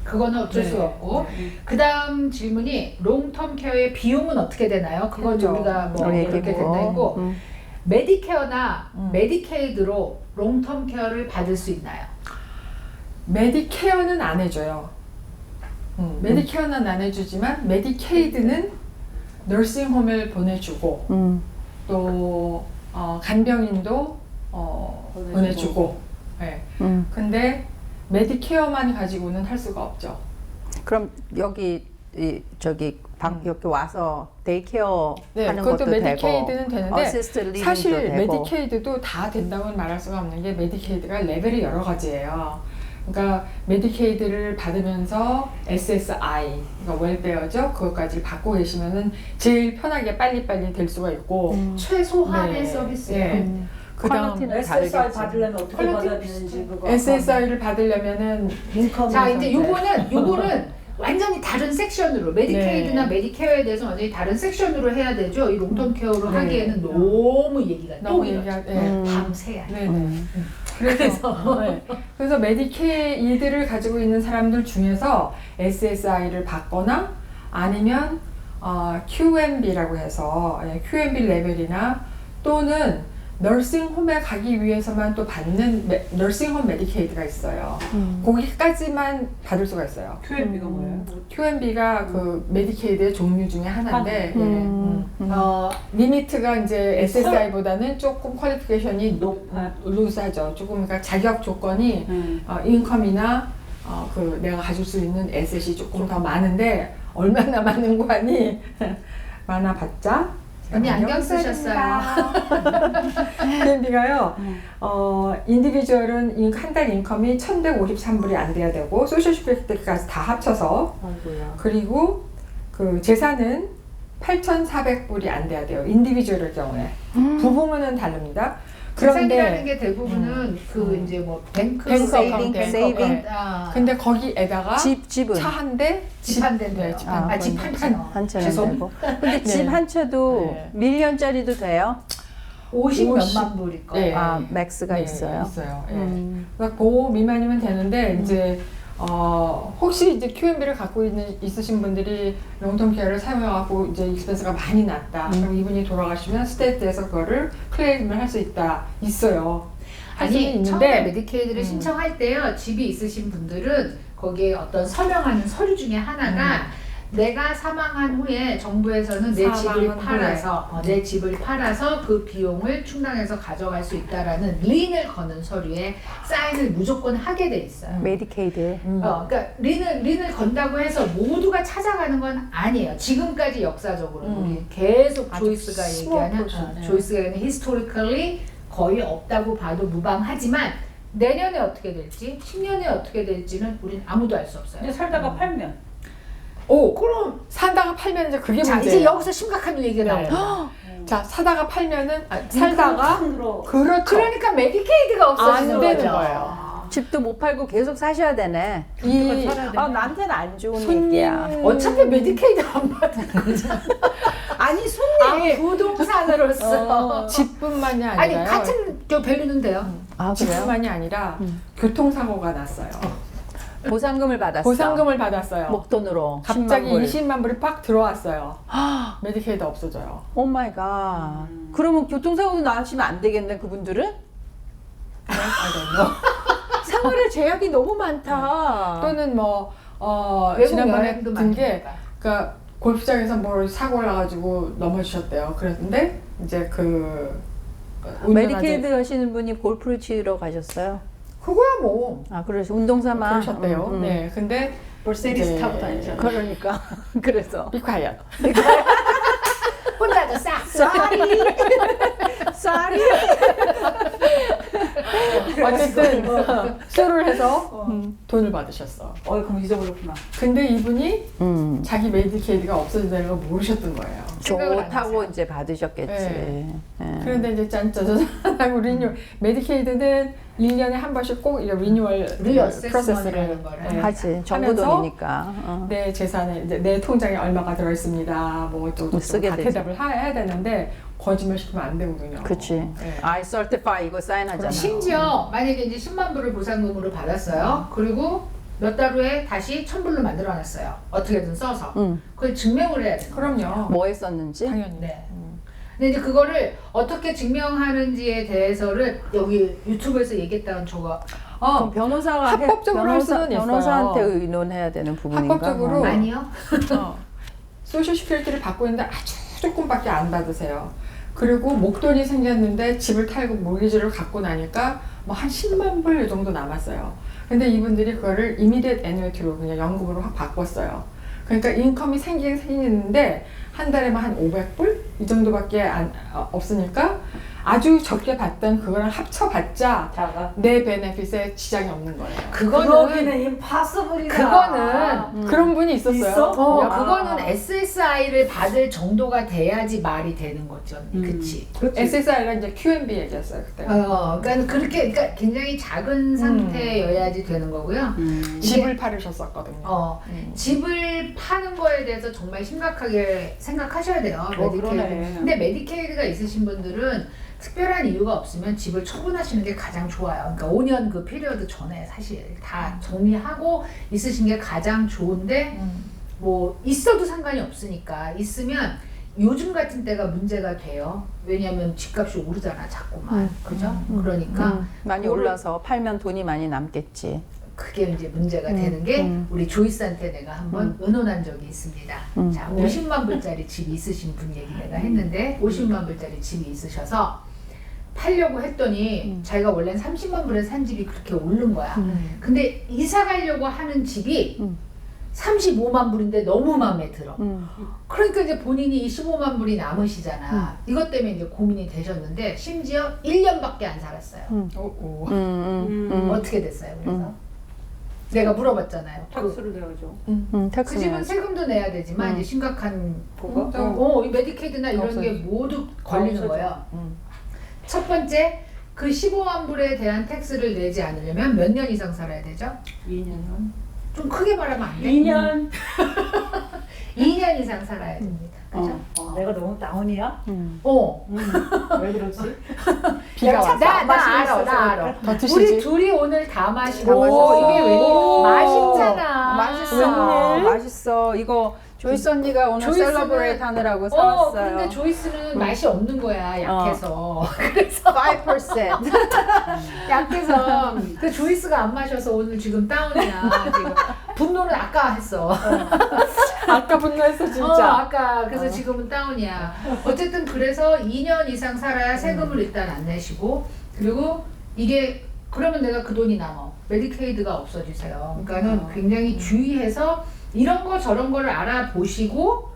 그거는 어쩔 네. 수 없고. 그 다음 질문이 롱텀 케어의 비용은 어떻게 되나요? 그건 그렇죠. 우리가 뭐 이렇게 된다 했고 메디케어나 메디케이드로 롱텀 케어를 받을 수 있나요? 메디케어는 안 해줘요. 메디케어는 안 해주지만 메디케이드는 너싱홈을 보내주고 또 간병인도 보내주고. 네. 근데 메디케어만 가지고는 할 수가 없죠. 그럼 여기 저기 이렇게 와서 데이케어 네, 하는 그것도 것도 메디케이드는 되고, 되는데 어시스트 리딩도 사실 되고. 메디케이드도 다 된다고는 말할 수가 없는 게 메디케이드가 레벨이 여러 가지예요. 그러니까 메디케이드를 받으면서 SSI, 그러니까 웰베어죠. 그것까지 받고 계시면은 제일 편하게 빨리빨리 될 수가 있고 최소한의 네. 서비스예요. 네. 그다음 퀄리티는 SSI 다르겠지. 받으려면 어떻게 퀄리티 받아야 되는지 그거 SSI를 받으려면은 인컴 자 이제 요거는 완전히 다른 섹션으로 메디케이드나 네. 메디케어에 대해서 완전히 다른 섹션으로 해야 되죠. 이 롱텀 케어로 네. 하기에는 너무 얘기가 또 너무 길어져. 얘기가 네. 밤새야. 네. 그래서 메디케이드를 가지고 있는 사람들 중에서 SSI를 받거나 아니면 QMB라고 해서 QMB 레벨이나 또는 너싱홈에 가기 위해서만 또 받는 너싱홈 메디케이드가 있어요. 거기까지만 받을 수가 있어요. QMB가 뭐예요? QMB가 그 메디케이드의 종류 중에 하나인데 리미트가 이제 SSI보다는 조금 퀄리피케이션이 높아죠. 조금 그러니까 자격 조건이 인컴이나 그 내가 가질 수 있는 에셋이 조금 더 많은데 얼마나 많은 거 아니? 많아봤자 언니 안경 쓰셨어요. QMB가요. 인디비주얼은 한 달 인컴이 1,153불이 안 돼야 되고 소셜 시큐리티까지 다 합쳐서 그리고 그 재산은 8,400불이 안 돼야 돼요. 인디비주얼의 경우에 부부면은 다릅니다. 재산이라는 게 대부분은 그 이제 뭐 뱅크 세이빙. 근데 거기에다가 집은 차 한 대, 집 한 대인데요. 집 한 대. 집 한 채. 한 채는 죄송. 되고. 근데 집 네. 한 채도 네. 밀리언짜리도 돼요? 50 몇만 불일 거예요. 네. 아, 맥스가 있어요. 있어요. 그러니까 그 미만이면 되는데 이제 혹시 이제 QMB를 갖고 있으신 분들이 롱텀 케어를 사용해갖고 이제 익스펜스가 많이 났다. 그럼 이분이 돌아가시면 스테이트에서 그거를 클레임을 할 수 있어요. 할 수는 아니 처음에 있는데 메디케이드를 신청할 때요. 집이 있으신 분들은 거기에 어떤 서명하는 서류 중에 하나가 내가 사망한 후에 정부에서는 내 집을 사망한 팔아서 내 집을 팔아서 그 비용을 충당해서 가져갈 수 있다라는 린을 거는 서류에 사인을 무조건 하게 돼 있어요. 메디케이드. 그러니까 린을 건다고 해서 모두가 찾아가는 건 아니에요. 지금까지 역사적으로 우리 계속 아주 조이스가 small 얘기하는 portion, 네. 조이스가 얘기하는 historically 거의 없다고 봐도 무방하지만 내년에 어떻게 될지 10년에 어떻게 될지는 우린 아무도 알 수 없어요. 근데 살다가 팔면 그럼 사다가 팔면 이제 그게 자 문제예요. 이제 여기서 심각한 얘기가 네. 나와요. 자, 사다가 팔면은 살다가 그렇죠. 그러니까 메디케이드가 없어지는 안 되는 거죠. 거예요. 집도 못 팔고 계속 사셔야 되네. 나한테는 안 좋은 손님 얘기야. 어차피 메디케이드 안 받는 거잖아. 아니 손님 부동산으로서 집뿐만이 아니라요. 아니 같은 저 밸류는 돼요. 아, 그래요? 집뿐만이 아니라 교통사고가 났어요. 보상금을 받았어. 보상금을 받았어요. 목돈으로. 갑자기 10만 불. 20만 불이 팍 들어왔어요. 메디케이드 없어져요. 오 마이 갓. 그러면 교통사고도 나시면 안 되겠네, 그분들은? 생활에 제약이 너무 많다. 또는 뭐 외국 지난번에 여행도 든 게 많으니까. 그러니까 골프장에서 뭘 사고를 나가지고 넘어지셨대요. 그랬는데 이제 그 메디케이드 하시는 분이 골프를 치러 가셨어요? 그거야 뭐. 아, 그래서 운동삼아. 그러셨대요. 네, 근데 멀세리스 타고 다니잖아. 그러니까. 그래서. 비콰이엇. 혼자서 싹 쏘리. 쌀이. 어쨌든 수를 해서 돈을 받으셨어. 그럼 잊어버렸구나. 근데 이분이 자기 메디케이드가 없어진다는 걸 모르셨던 거예요. 생각을 안 좋다고 했어요. 이제 받으셨겠지. 네. 예. 그런데 이제 짠짜자잔하고 리뉴 메디케이드는 1년에 한 번씩 꼭 리뉴얼 리어세스먼이라는 거를 네, 하지. 정부 하면서 돈이니까. 내 재산에 이제 내 통장에 얼마가 들어 있습니다. 뭐 어쩌고 쓰게 다 되지. 대답을 해야 되는데 거짓말 시키면 안 되거든요. 그치. 네. I certify 이거 사인하잖아. 심지어 만약에 이제 10만 불을 보상금으로 받았어요. 그리고 몇 달 후에 다시 1,000불로 만들어놨어요. 어떻게든 써서. 그걸 증명을 해야 돼요. 그럼요. 뭐 했었는지? 당연히. 네. 근데 이제 그거를 어떻게 증명하는지에 대해서를 여기 유튜브에서 얘기했다는 저거 그럼 변호사가 합법적으로 할 수는 있어요. 변호사한테 의논해야 되는 부분인가? 합법적으로. 뭐. 아니요. 소셜 시큐리티를 받고 있는데 아주 조금밖에 안 받으세요. 그리고 목돈이 생겼는데 집을 탈고 모기지를 갖고 나니까 뭐 한 10만 불 이 정도 남았어요. 근데 이분들이 그거를 이미디엇 애뉴이티로 그냥 연금으로 확 바꿨어요. 그러니까 인컴이 생기긴 생기는데 한 달에만 한 500불 이 정도밖에 없으니까 아주 적게 받던 그거랑 합쳐봤자 자가. 내 베네핏에 지장이 없는 거예요. 그거는 임파서블이다. 그거는 그런 분이 있었어요. 있어? 야, 그거는 SSI를 받을 정도가 돼야지 말이 되는 거죠. 그치? SSI가 이제 QMB 얘기했어요 그때. 그러니까 그러니까 굉장히 작은 상태여야지 되는 거고요. 집을 팔으셨었거든요. 집을 파는 거에 대해서 정말 심각하게 생각하셔야 돼요. 메디케이드. 그러네. 근데 메디케이드가 있으신 분들은 특별한 이유가 없으면 집을 처분하시는 게 가장 좋아요. 그러니까 5년 그 피리어드 전에 사실 다 정리하고 있으신 게 가장 좋은데 뭐 있어도 상관이 없으니까 있으면 요즘 같은 때가 문제가 돼요. 왜냐하면 집값이 오르잖아 자꾸만. 그죠? 그러니까 많이 그거를- 올라서 팔면 돈이 많이 남겠지. 그게 이제 문제가 되는 게 우리 조이스한테 내가 한번 의논한 적이 있습니다. 자, 50만 불짜리 집이 있으신 분 얘기 내가 했는데 50만 불짜리 집이 있으셔서 팔려고 했더니 자기가 원래는 30만 불에 산 집이 그렇게 오른 거야. 근데 이사 가려고 하는 집이 35만 불인데 너무 마음에 들어. 그러니까 이제 본인이 이 15만 불이 남으시잖아. 이것 때문에 이제 고민이 되셨는데 심지어 1년밖에 안 살았어요. 어떻게 됐어요? 그래서 내가 물어봤잖아요. 탁수를 내야죠. 텍스 그 집은 내야지. 세금도 내야 되지만 이제 심각한 그거? 이 메디케이드나 이런 게 없어져. 모두 걸리는 없어져. 거예요. 첫 번째, 그 15만 불에 대한 텍스를 내지 않으려면 몇 년 이상 살아야 되죠? 2년. 좀 크게 말하면 안 돼? 2년. 2년 이상 살아야 됩니다. 그죠? 내가 너무 다운이야? 왜 그러지? 비가 와서 나 알아. 더 우리 드시지. 둘이 오늘 다 마시고 오, 이게 왜 맛있잖아. 맛있어. 맛있어. 이거 조이스 언니가 오늘 조이스는- 셀러브레이트 하느라고 사왔어요. 근데 조이스는 맛이 없는 거야, 약해서. 그래서 5%. 약해서 그 조이스가 안 마셔서 오늘 지금 다운이야. 지금 분노는 아까 했어. 아까 분노했어 진짜. 아까 그래서 지금은 다운이야. 어쨌든 그래서 2년 이상 살아야 세금을 일단 안 내시고 그리고 이게 그러면 내가 그 돈이 남아. 메디케이드가 없어지세요. 그러니까는 굉장히 주의해서 이런 거 저런 거를 알아보시고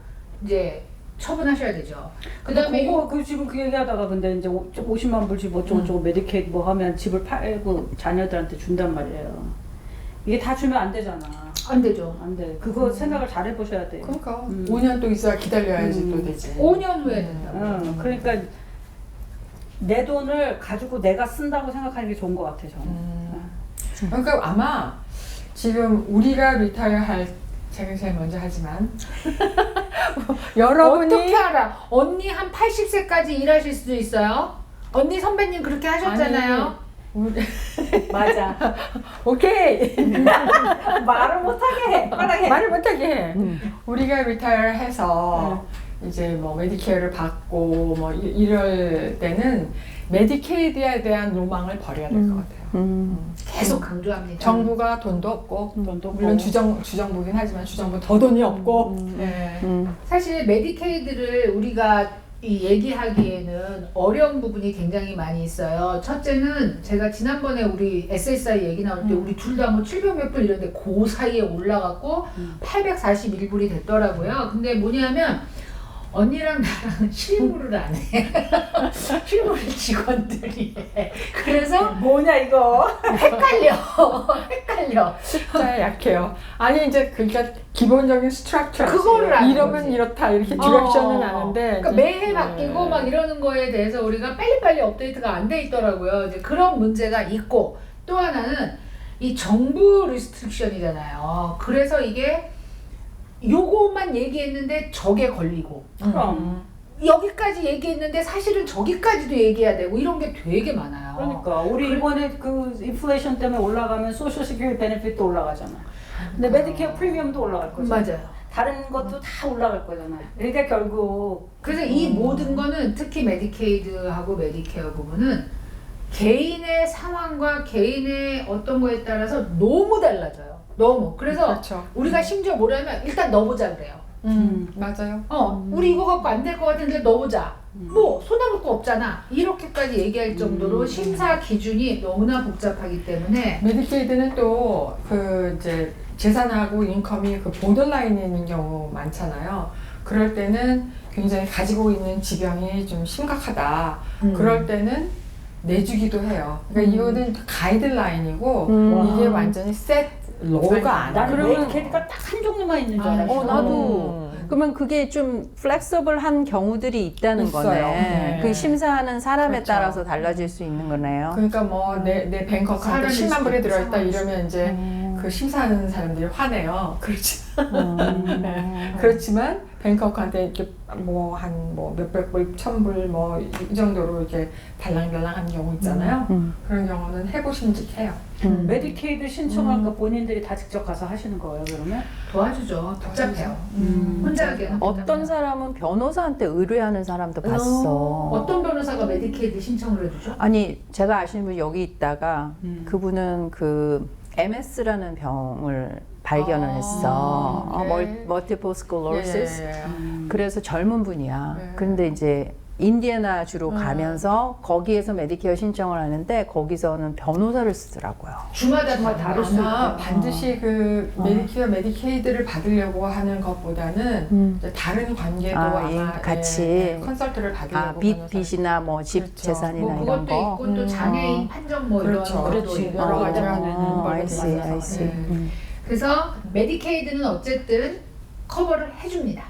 이제 처분하셔야 되죠. 그다음에 그거 그 지금 그 얘기하다가 근데 이제 50만 불 집 어쩌고 메디케이드 뭐 하면 집을 팔고 자녀들한테 준단 말이에요. 이게 다 주면 안 되잖아. 안 되죠. 안 돼. 그거 생각을 잘 해보셔야 돼. 그러니까 5년 또 있어야 기다려야지 또 되지. 5년 후에 된다고. 그러니까 내 돈을 가지고 내가 쓴다고 생각하는 게 좋은 것 같아 저는. 그러니까 아마 지금 우리가 리타이어 할 제가 제일 먼저 하지만 여러분이 어떻게 알아? 언니 한 80세까지 일하실 수도 있어요. 언니 선배님 그렇게 하셨잖아요. 맞아. 오케이 말을 못하게 해. 빨리 말을 못하게 해. 우리가 리타이어 해서 이제 뭐 메디케어를 받고 뭐 이럴 때는 메디케이드에 대한 로망을 버려야 될 것 같아요. 계속 강조합니다. 정부가 돈도 없고 돈도 물론 없고. 주정부긴 하지만 주정부 더 돈이 없고 네. 사실 메디케이드를 우리가 이 얘기하기에는 어려운 부분이 굉장히 많이 있어요. 첫째는 제가 지난번에 우리 SSI 얘기 나올 때 우리 둘 다 뭐 700몇 불 이런데 그 사이에 올라갔고 841불이 됐더라고요. 근데 뭐냐면 언니랑 나랑 실무를 안 해. 실무를 직원들이 해. 그래서 뭐냐 이거? 헷갈려. 숫자에 약해요. 아니 이제 그러니까 기본적인 스트럭처 그거를 아는 이러면 거지. 이렇다 이렇게 디렉션은 아는데 그러니까 이제, 매해 바뀌고 막 이러는 거에 대해서 우리가 빨리빨리 업데이트가 안 돼 있더라고요. 이제 그런 문제가 있고 또 하나는 이 정부 리스트릭션이잖아요. 그래서 이게 요거만 얘기했는데 저게 걸리고 그럼. 여기까지 얘기했는데 사실은 저기까지도 얘기해야 되고 이런 게 되게 많아요. 그러니까 우리 이번에 그 인플레이션 때문에 올라가면 소셜 시큐리티 베네핏도 올라가잖아. 근데 메디케어 프리미엄도 올라갈 거잖아. 맞아요. 다른 것도 다 올라갈 거잖아요. 그러니까 결국 그래서 이 모든 거는 특히 메디케이드하고 메디케어 부분은 개인의 상황과 개인의 어떤 거에 따라서 너무 달라져요. 너무. 그래서 그렇죠. 우리가 심지어 뭐라면 일단 넣어보자 그래요. 맞아요. 우리 이거 갖고 안 될 것 같은데 넣어보자. 뭐 손해볼 거 없잖아. 이렇게까지 얘기할 정도로 심사 기준이 너무나 복잡하기 때문에 메디케이드는 또 그 이제 재산하고 인컴이 그 보더라인에 있는 경우 많잖아요. 그럴 때는 굉장히 가지고 있는 지병이 좀 심각하다. 그럴 때는 내주기도 해요. 그러니까 이거는 가이드라인이고 이게 완전히 셋 로우가 아니에요. 나는 메디케이드가 딱 한 종류만 있는 줄 알았어. 나도. 그러면 그게 좀 플렉서블한 경우들이 있다는 있어요. 거네. 네. 그 심사하는 사람에 그렇죠. 따라서 달라질 수 있는 거네요. 그러니까 뭐 내 뱅크 어카운트 사람일 10만 불이 수도 들어있다 있고, 이러면 이제 그 심사하는 사람들이 화내요. 그렇지만 뱅크 어카운트에 이렇게 뭐 한 뭐 몇백 불, 1,000불 뭐 이 정도로 이렇게 달랑달랑한 경우 있잖아요. 그런 경우는 해보심직해요. 메디케이드 신청할까 본인들이 다 직접 가서 하시는 거예요, 그러면? 도와주죠. 복잡해요. 혼자 하기에는 어떤 복잡해요. 사람은 변호사한테 의뢰하는 사람도 봤어. 어떤 변호사가 메디케이드 신청을 해주죠? 아니 제가 아시는 분이 여기 있다가 그분은 그 MS라는 병을 발견을 했어. 오케이. 멀티플 스클로시스. 예. 그래서 젊은 분이야. 네. 근데 이제 인디애나 주로 가면서 거기에서 메디케어 신청을 하는데 거기서는 변호사를 쓰더라고요. 주마다 다 다를 수 아마 있고. 반드시 그 메디케어, 메디케이드를 받으려고 하는 것보다는 이제 다른 관계도 아마 같이 컨설트를 받으려고 빚이나 뭐 집 그렇죠. 재산이나 뭐 이런 그것도 거. 있고 또 장애인 판정 뭐 그렇죠. 이런 것도 그렇지. 있고. 여러 가지 하는 I 법에 see, 따라서. I see. 네. 그래서 메디케이드는 어쨌든 커버를 해줍니다.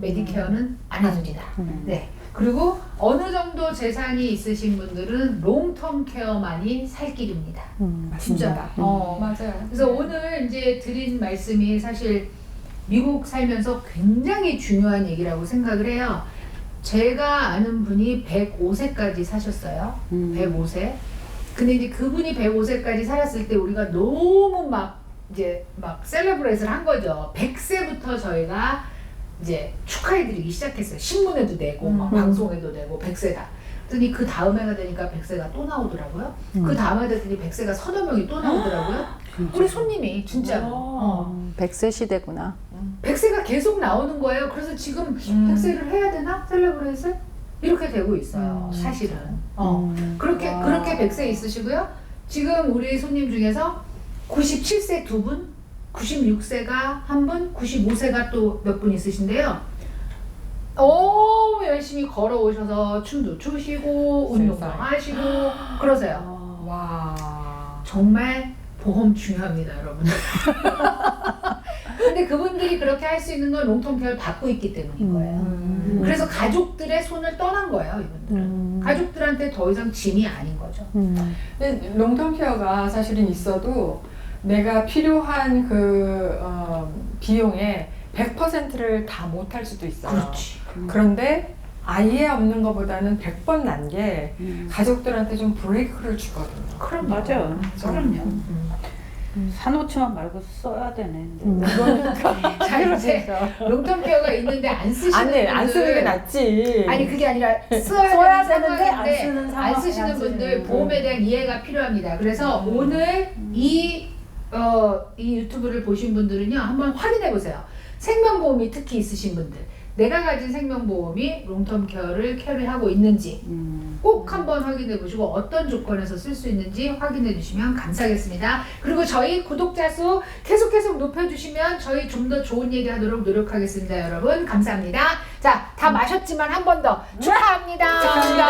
메디케어는 안 해줍니다. 네. 그리고 어느 정도 재산이 있으신 분들은 롱텀 케어만이 살 길입니다. 진짜다. 맞아요. 그래서 오늘 이제 드린 말씀이 사실 미국 살면서 굉장히 중요한 얘기라고 생각을 해요. 제가 아는 분이 105세까지 사셨어요. 105세. 근데 이제 그분이 105세까지 살았을 때 우리가 너무 막 셀러브레이트를 한 거죠. 100세부터 저희가 이제 축하해드리기 시작했어요. 신문에도 내고 막 방송에도 내고 100세다. 그랬더니 그 다음 해가 되니까 100세가 또 나오더라고요. 그 다음 해 됐더니 100세가 서너 명이 또 나오더라고요. 우리 손님이 진짜로. 100세 시대구나. 100세가 계속 나오는 거예요. 그래서 지금 100세를 해야 되나? 셀러브레이트? 이렇게 되고 있어요. 사실은. 그렇게 100세 있으시고요. 지금 우리 손님 중에서 97세 두 분, 96세가 한 분, 95세가 또 몇 분 있으신데요. 너무 열심히 걸어오셔서 춤도 추시고 운동도 세상에. 하시고 그러세요. 와. 정말 보험 중요합니다, 여러분. 근데 그분들이 그렇게 할 수 있는 건 롱텀 케어를 받고 있기 때문인 거예요. 그래서 가족들의 손을 떠난 거예요, 이분들은. 가족들한테 더 이상 짐이 아닌 거죠. 근데 롱텀 케어가 사실은 있어도 내가 필요한 그 비용의 100%를 다 못할 수도 있어요. 그렇지. 그런데 아예 없는 것보다는 100번 난 게 가족들한테 좀 브레이크를 주거든요. 그럼 맞아요. 그럼요. 사놓지만 말고 써야 되네. 자, 이제 롱텀 케어가 있는데 안 쓰시는 분들. 안 쓰는 게 낫지. 아니 그게 아니라 써야, 써야 되는 되는데 안 상황인데 쓰는 상황, 안 쓰시는 안 쓰는 분들 보험에 대한 이해가 필요합니다. 그래서 오늘 이 유튜브를 보신 분들은요 한번 확인해 보세요. 생명보험이 특히 있으신 분들, 내가 가진 생명보험이 롱텀 케어를 캐리하고 있는지 꼭 한번 확인해 보시고 어떤 조건에서 쓸 수 있는지 확인해 주시면 감사하겠습니다. 그리고 저희 구독자 수 계속 높여주시면 저희 좀 더 좋은 얘기 하도록 노력하겠습니다. 여러분 감사합니다. 자, 다 마셨지만 한 번 더 축하합니다. 축하합니다.